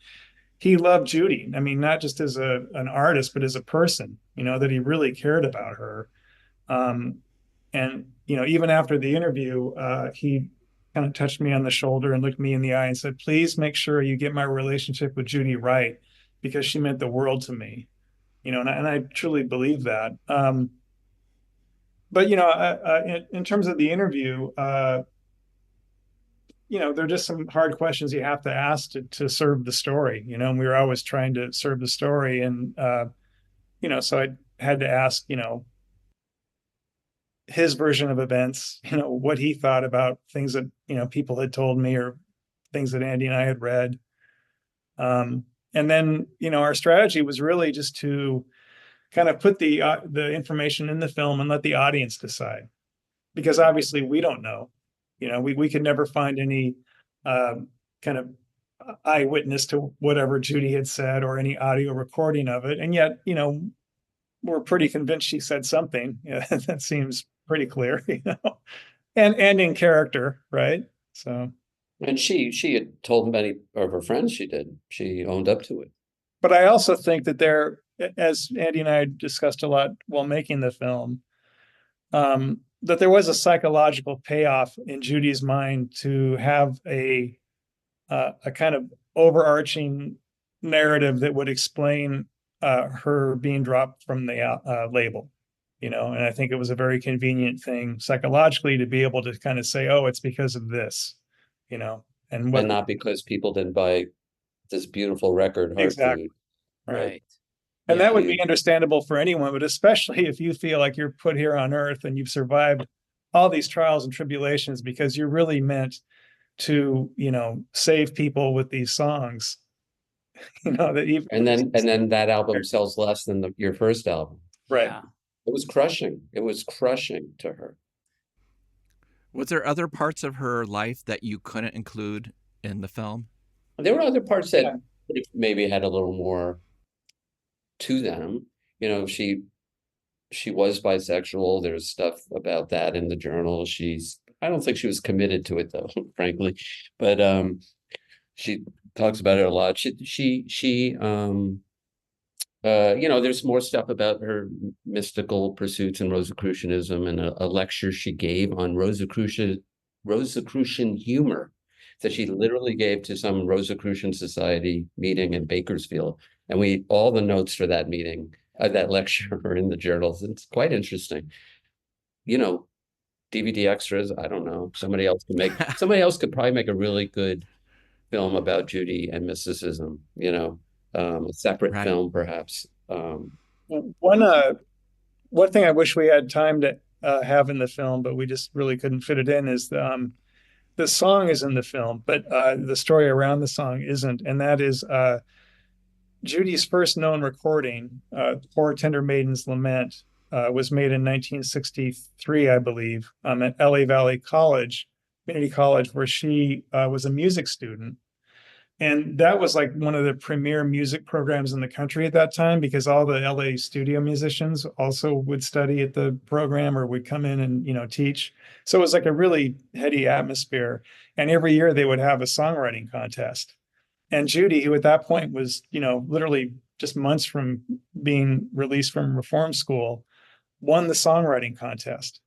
he loved Judy. I mean, not just as an artist, but as a person, that he really cared about her. And even after the interview, he kind of touched me on the shoulder and looked me in the eye and said, "Please make sure you get my relationship with Judy right, because she meant the world to me." And I truly believe that. But in terms of the interview, there are just some hard questions you have to ask to serve the story. And we were always trying to serve the story, and so I had to ask, his version of events, what he thought about things that people had told me, or things that Andy and I had read. And then our strategy was really just to kind of put the information in the film and let the audience decide, because obviously we don't know. We could never find any kind of eyewitness to whatever Judy had said, or any audio recording of it, and yet we're pretty convinced she said something. That seems pretty clear, and in character, right? So. And she had told many of her friends she owned up to it. But I also think that as Andy and I discussed a lot while making the film, that there was a psychological payoff in Judy's mind to have a kind of overarching narrative that would explain her being dropped from the label, and I think it was a very convenient thing psychologically to be able to kind of say, "Oh, it's because of this," and not because people didn't buy this beautiful record. Exactly. Right. And that would be understandable for anyone, but especially if you feel like you're put here on earth and you've survived all these trials and tribulations because you're really meant to, save people with these songs. And then that album sells less than your first album. Right. Yeah. It was crushing. It was crushing to her. Was there other parts of her life that you couldn't include in the film? There were other parts that maybe had a little more to them. She was bisexual. There's stuff about that in the journal. I don't think she was committed to it, though, frankly, but she talks about it a lot. There's more stuff about her mystical pursuits and Rosicrucianism, and a lecture she gave on Rosicrucian humor that she literally gave to some Rosicrucian Society meeting in Bakersfield. And all the notes for that meeting, that lecture, are in the journals. It's quite interesting. DVD extras, I don't know. Somebody else could probably make a really good film about Judy and mysticism, a separate film, perhaps. One thing I wish we had time to have in the film, but we just really couldn't fit it in, is the song is in the film, but the story around the song isn't. And that is Judy's first known recording, Poor Tender Maiden's Lament, was made in 1963, I believe, at LA Valley Community College, where she was a music student. And that was like one of the premier music programs in the country at that time, because all the LA studio musicians also would study at the program or would come in and, teach. So it was like a really heady atmosphere. And every year they would have a songwriting contest. And Judy, who at that point was, literally just months from being released from reform school, won the songwriting contest.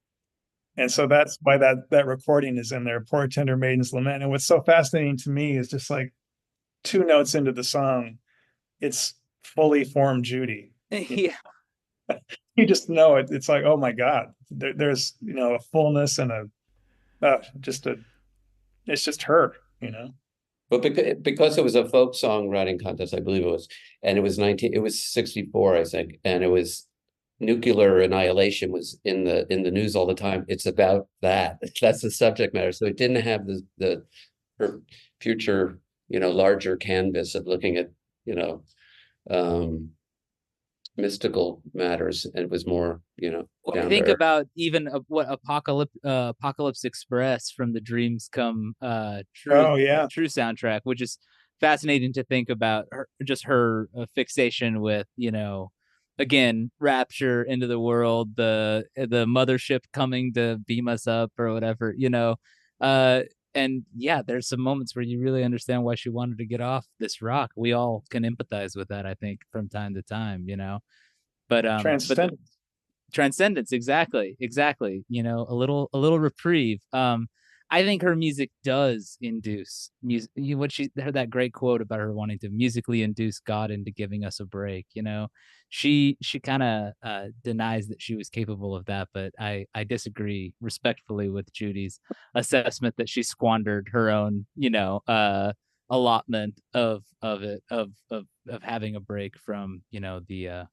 And so that's why that recording is in there, Poor Tender Maiden's Lament. And what's so fascinating to me is just like 2 notes into the song, it's fully formed Judy. Yeah. You just know it. It's like, oh my God, there's, a fullness and it's just her, But because it was a folk songwriting contest, I believe it was, and it was 64, I think, and it was nuclear annihilation was in the news all the time. It's about that. That's the subject matter. So it didn't have her future, larger canvas of looking at, mystical matters, and it was more, think about even what Apocalypse Express from the Dreams Come True soundtrack, which is fascinating to think about her fixation with, again, rapture into the world, the mothership coming to beam us up or whatever, and yeah, there's some moments where you really understand why she wanted to get off this rock. We all can empathize with that, I think, from time to time, but transcendence, exactly, a little reprieve. I think her music does induce music. What she heard, that great quote about her wanting to musically induce God into giving us a break. She kind of denies that she was capable of that, but I disagree respectfully with Judy's assessment that she squandered her own allotment of having a break from the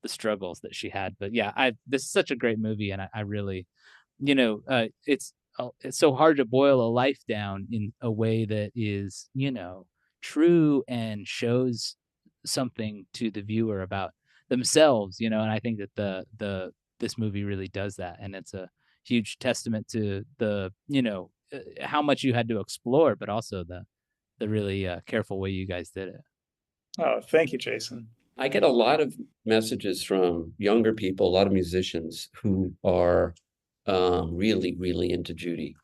struggles that she had. But yeah, this is such a great movie, and I really, it's so hard to boil a life down in a way that is, true and shows something to the viewer about themselves, and I think that this movie really does that, and it's a huge testament to the, how much you had to explore, but also the really careful way you guys did it. Oh, thank you, Jason. I get a lot of messages from younger people, a lot of musicians who are really, really into Judy.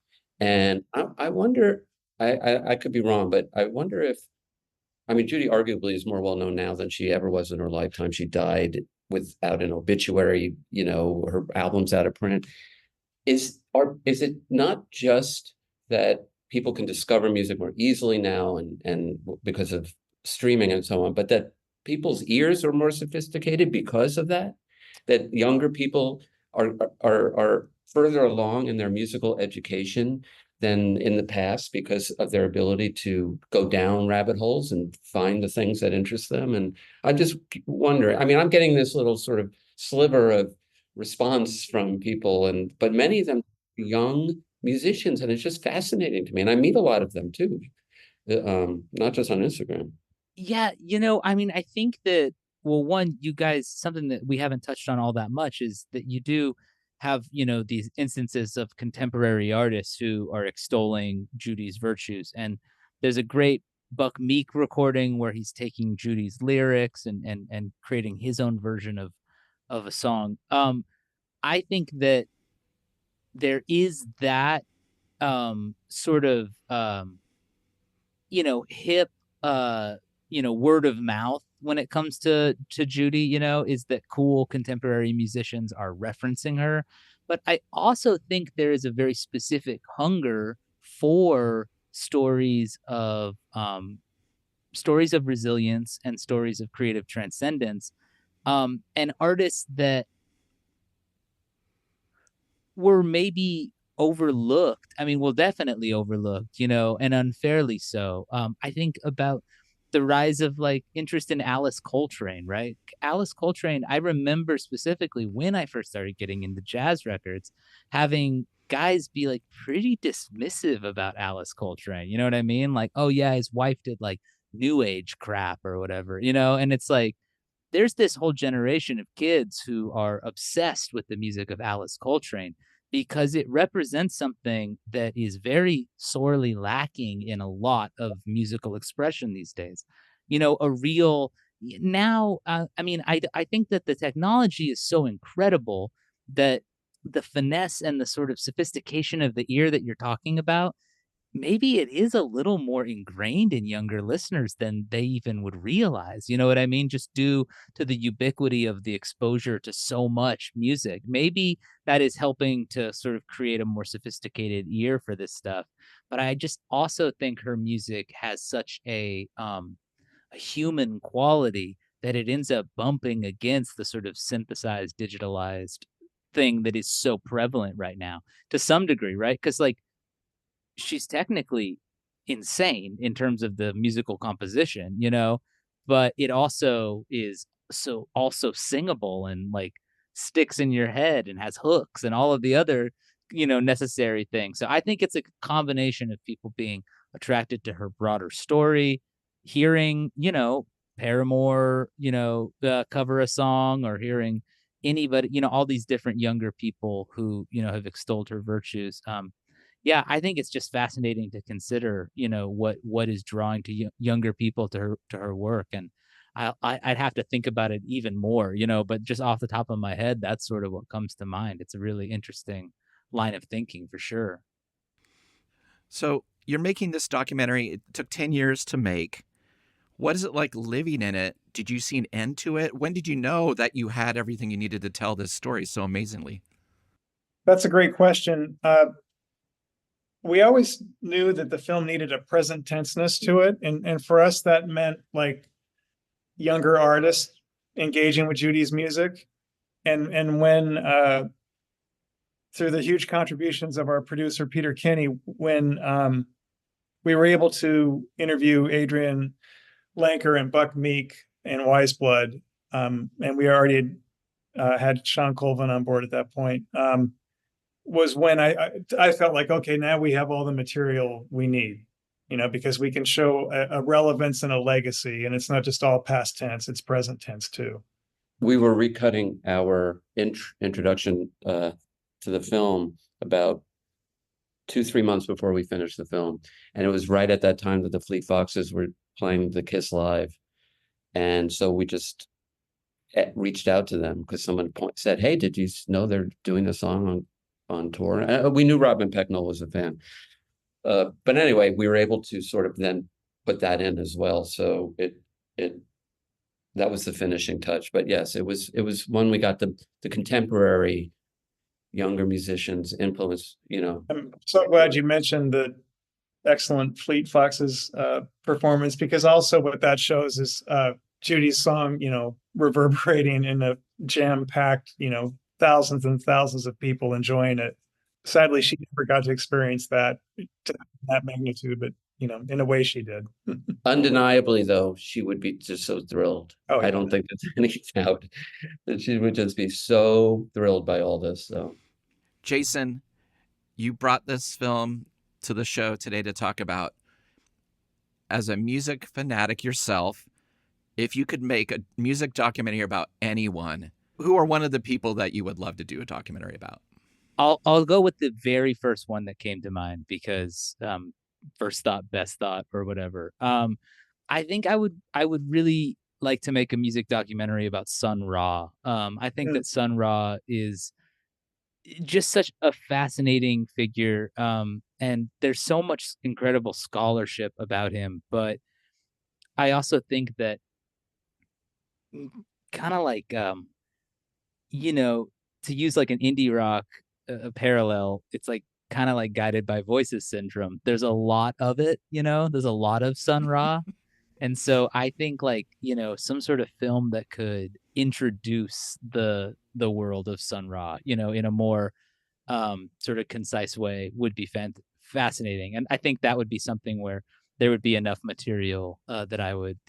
And I wonder, I could be wrong, but I wonder if, Judy arguably is more well-known now than she ever was in her lifetime. She died without an obituary, her album's out of print. Is it not just that people can discover music more easily now and because of streaming and so on, but that people's ears are more sophisticated because of that younger people are further along in their musical education than in the past because of their ability to go down rabbit holes and find the things that interest them. And I just wonder, I'm getting this little sort of sliver of response from people, but many of them are young musicians, and it's just fascinating to me. And I meet a lot of them too, not just on Instagram. Yeah, I think that, well, one, you guys, something that we haven't touched on all that much is that you do have, these instances of contemporary artists who are extolling Judy's virtues. And there's a great Buck Meek recording where he's taking Judy's lyrics and creating his own version of a song. I think that there is that sort of hip word of mouth when it comes to Judy, is that cool contemporary musicians are referencing her. But I also think there is a very specific hunger for stories of resilience and stories of creative transcendence, and artists that were maybe overlooked. Definitely overlooked, and unfairly so. I think about the rise of interest in Alice Coltrane, right? Alice Coltrane, I remember specifically when I first started getting into jazz records, having guys be pretty dismissive about Alice Coltrane. You know what I mean? Oh yeah, his wife did new age crap or whatever, and it's there's this whole generation of kids who are obsessed with the music of Alice Coltrane because it represents something that is very sorely lacking in a lot of musical expression these days. A real now, I think that the technology is so incredible that the finesse and the sort of sophistication of the ear that you're talking about maybe it is a little more ingrained in younger listeners than they even would realize. You know what I mean? Just due to the ubiquity of the exposure to so much music. Maybe that is helping to sort of create a more sophisticated ear for this stuff. But I just also think her music has such a human quality that it ends up bumping against the sort of synthesized, digitalized thing that is so prevalent right now to some degree, right? Because like she's technically insane in terms of the musical composition, you know, but it also is also singable and like sticks in your head and has hooks and all of the other, necessary things. So I think it's a combination of people being attracted to her broader story, hearing, Paramore, cover a song, or hearing anybody, all these different younger people who, have extolled her virtues. Yeah, I think it's just fascinating to consider, what is drawing to younger people to her work, and I'd have to think about it even more, but just off the top of my head, that's sort of what comes to mind. It's a really interesting line of thinking for sure. So you're making this documentary. It took 10 years to make. What is it like living in it? Did you see an end to it? When did you know that you had everything you needed to tell this story so amazingly? That's a great question. We always knew that the film needed a present tenseness to it. And for us, that meant like younger artists engaging with Judy's music. And when, through the huge contributions of our producer, Peter Kinney, when we were able to interview Adrian Lanker and Buck Meek and Wiseblood, and we already had Sean Colvin on board at that point, was when I felt like, okay, now we have all the material we need, because we can show a relevance and a legacy, and it's not just all past tense, it's present tense too. We were recutting our introduction to the film about 2-3 months before we finished the film. And it was right at that time that the Fleet Foxes were playing the Kiss Live. And so we just reached out to them because someone said, hey, did you know they're doing a song on tour? We knew Robin Pecknold was a fan. But anyway, we were able to sort of then put that in as well. So that was the finishing touch. But yes, it was when we got the contemporary younger musicians influence, I'm so glad you mentioned the excellent Fleet Foxes performance, because also what that shows is Judy's song, reverberating in a jam-packed, thousands and thousands of people enjoying it. Sadly, she never got to experience that to that magnitude, but in a way she did. Undeniably, though, she would be just so thrilled. Oh, yeah. I don't think there's any doubt that she would just be so thrilled by all this. So, Jason, you brought this film to the show today to talk about. As a music fanatic yourself, if you could make a music documentary about anyone, who are one of the people that you would love to do a documentary about? I'll go with the very first one that came to mind, because first thought, best thought, or whatever. I think I would really like to make a music documentary about Sun Ra. I think that Sun Ra is just such a fascinating figure, and there's so much incredible scholarship about him. But I also think that kind of like, to use like an indie rock parallel, it's like kind of like Guided by Voices syndrome. There's a lot of it, there's a lot of Sun Ra. And so I think like, some sort of film that could introduce the world of Sun Ra, in a more sort of concise way would be fascinating. And I think that would be something where there would be enough material that I would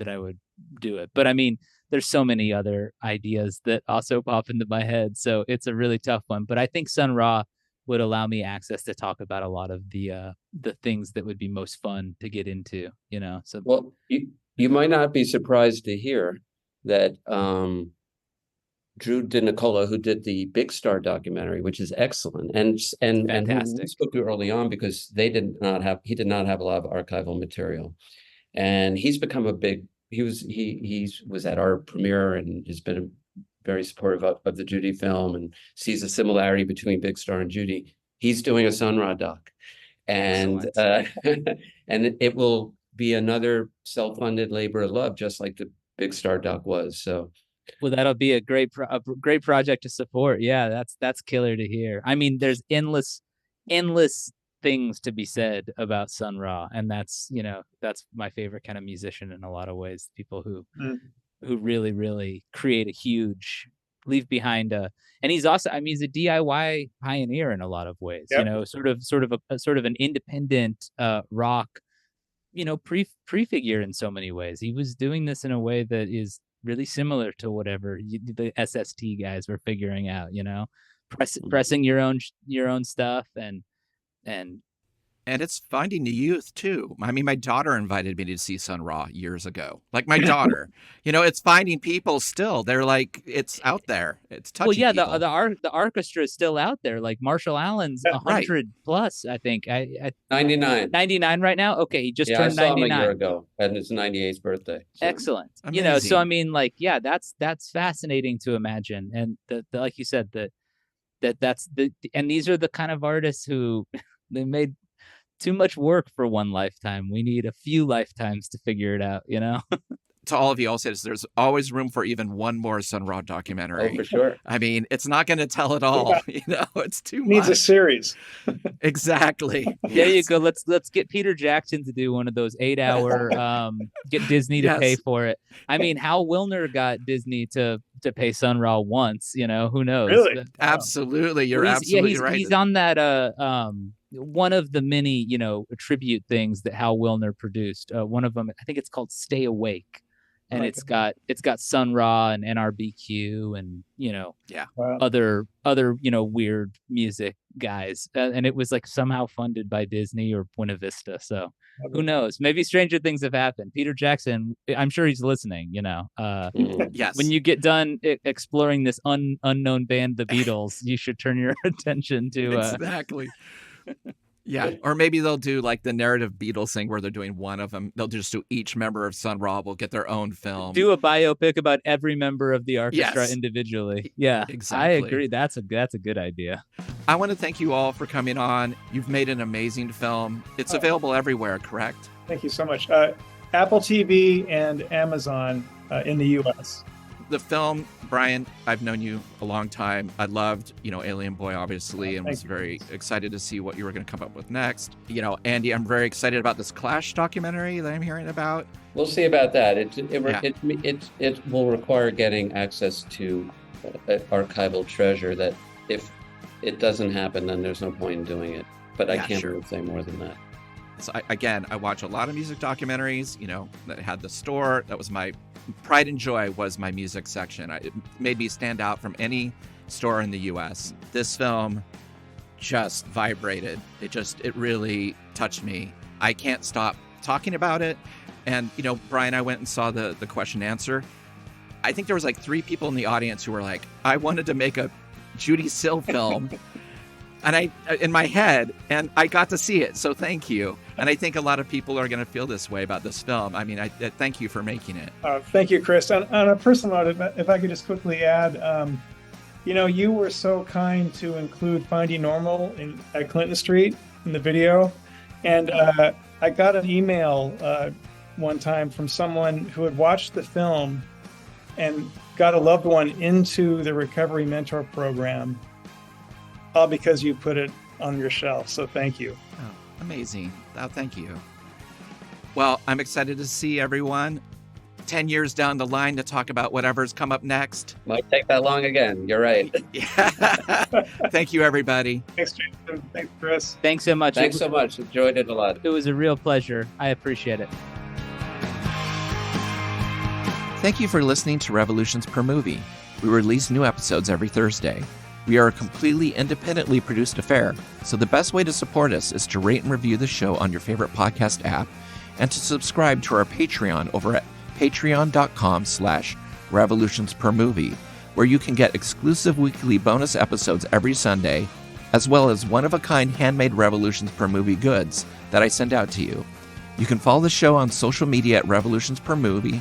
do it. But I mean, there's so many other ideas that also pop into my head, so it's a really tough one. But I think Sun Ra would allow me access to talk about a lot of the things that would be most fun to get into, So, well, you might not be surprised to hear that Drew DiNicola, who did the Big Star documentary, which is excellent, and who we spoke to early on, because he did not have a lot of archival material, and he's become a big. He was at our premiere and has been very supportive of the Judy film and sees a similarity between Big Star and Judy. He's doing a Sun Ra doc, And and it will be another self-funded labor of love, just like the Big Star doc was. So, well, that'll be a great project to support. Yeah, that's killer to hear. I mean, there's endless things to be said about Sun Ra, and that's my favorite kind of musician in a lot of ways. People who really, really create a huge, leave behind and he's also, I mean, he's a DIY pioneer in a lot of ways. Yep. Sort of an independent rock, prefigure in so many ways. He was doing this in a way that is really similar to whatever the SST guys were figuring out. Pressing your own stuff and it's finding the youth too. I mean, my daughter invited me to see Sun Ra years ago. Like my daughter, it's finding people still. They're like, it's out there. It's touching. Well, yeah, people. The orchestra is still out there. Like Marshall Allen's 100 plus, I think. 99 right now. Okay, he just turned 99. I saw him a year ago, and it's 98th birthday. So. Excellent. Amazing. So I mean, like, yeah, that's fascinating to imagine, and like you said, that's and these are the kind of artists who they made too much work for one lifetime. We need a few lifetimes to figure it out, To all of you, I'll say this, there's always room for even one more Sun Ra documentary. Oh, for sure. I mean, it's not going to tell it all. It's too much. Needs a series. Exactly. There you go. Let's get Peter Jackson to do one of those 8-hour, get Disney to pay for it. I mean, Hal Wilner got Disney to pay Sun Ra once, who knows? Really? Absolutely. You're absolutely right. He's on that, one of the many, tribute things that Hal Wilner produced. One of them, I think it's called Stay Awake. And it's got Sun Ra and NRBQ and other weird music guys, and it was like somehow funded by Disney or Buena Vista. So who knows? Maybe stranger things have happened. Peter Jackson, I'm sure he's listening. Yes. When you get done exploring this unknown band, the Beatles, you should turn your attention to exactly. Yeah, or maybe they'll do like the narrative Beatles thing where they're doing one of them. They'll just do each member of Sun Ra will get their own film. Do a biopic about every member of the orchestra individually. Yeah, exactly. I agree. That's a good idea. I want to thank you all for coming on. You've made an amazing film. It's available everywhere, correct? Thank you so much. Apple TV and Amazon in the U.S. The film, Brian, I've known you a long time. I loved, Alien Boy, obviously, and was very excited to see what you were going to come up with next. Andy, I'm very excited about this Clash documentary that I'm hearing about. We'll see about that. It will require getting access to archival treasure that if it doesn't happen, then there's no point in doing it. But I can't really say more than that. So I watch a lot of music documentaries, that had the store. That was my pride and joy, was my music section. It made me stand out from any store in the U.S. This film just vibrated. It really touched me. I can't stop talking about it. And, Brian, I went and saw the question answer. I think there was like 3 people in the audience who were like, I wanted to make a Judee Sill film. And in my head, and I got to see it. So thank you. And I think a lot of people are going to feel this way about this film. I mean, I thank you for making it. Thank you, Chris. On a personal note, if I could just quickly add, you were so kind to include Finding Normal at Clinton Street in the video. And I got an email one time from someone who had watched the film and got a loved one into the Recovery Mentor Program. All because you put it on your shelf. So thank you. Oh, amazing. Oh, thank you. Well, I'm excited to see everyone 10 years down the line to talk about whatever's come up next. Might take that long again. You're right. Yeah. Thank you, everybody. Thanks, Jason. Thanks, Chris. Thanks so much. Thanks so much. Enjoyed it a lot. It was a real pleasure. I appreciate it. Thank you for listening to Revolutions Per Movie. We release new episodes every Thursday. We are a completely independently produced affair, so the best way to support us is to rate and review the show on your favorite podcast app and to subscribe to our Patreon over at patreon.com/revolutionspermovie, where you can get exclusive weekly bonus episodes every Sunday, as well as one-of-a-kind handmade Revolutions Per Movie goods that I send out to you. You can follow the show on social media at Revolutions Per Movie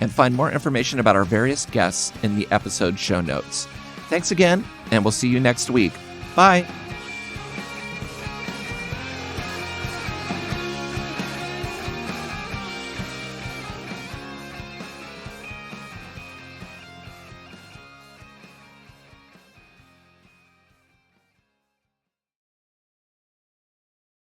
and find more information about our various guests in the episode show notes. Thanks again, and we'll see you next week. Bye.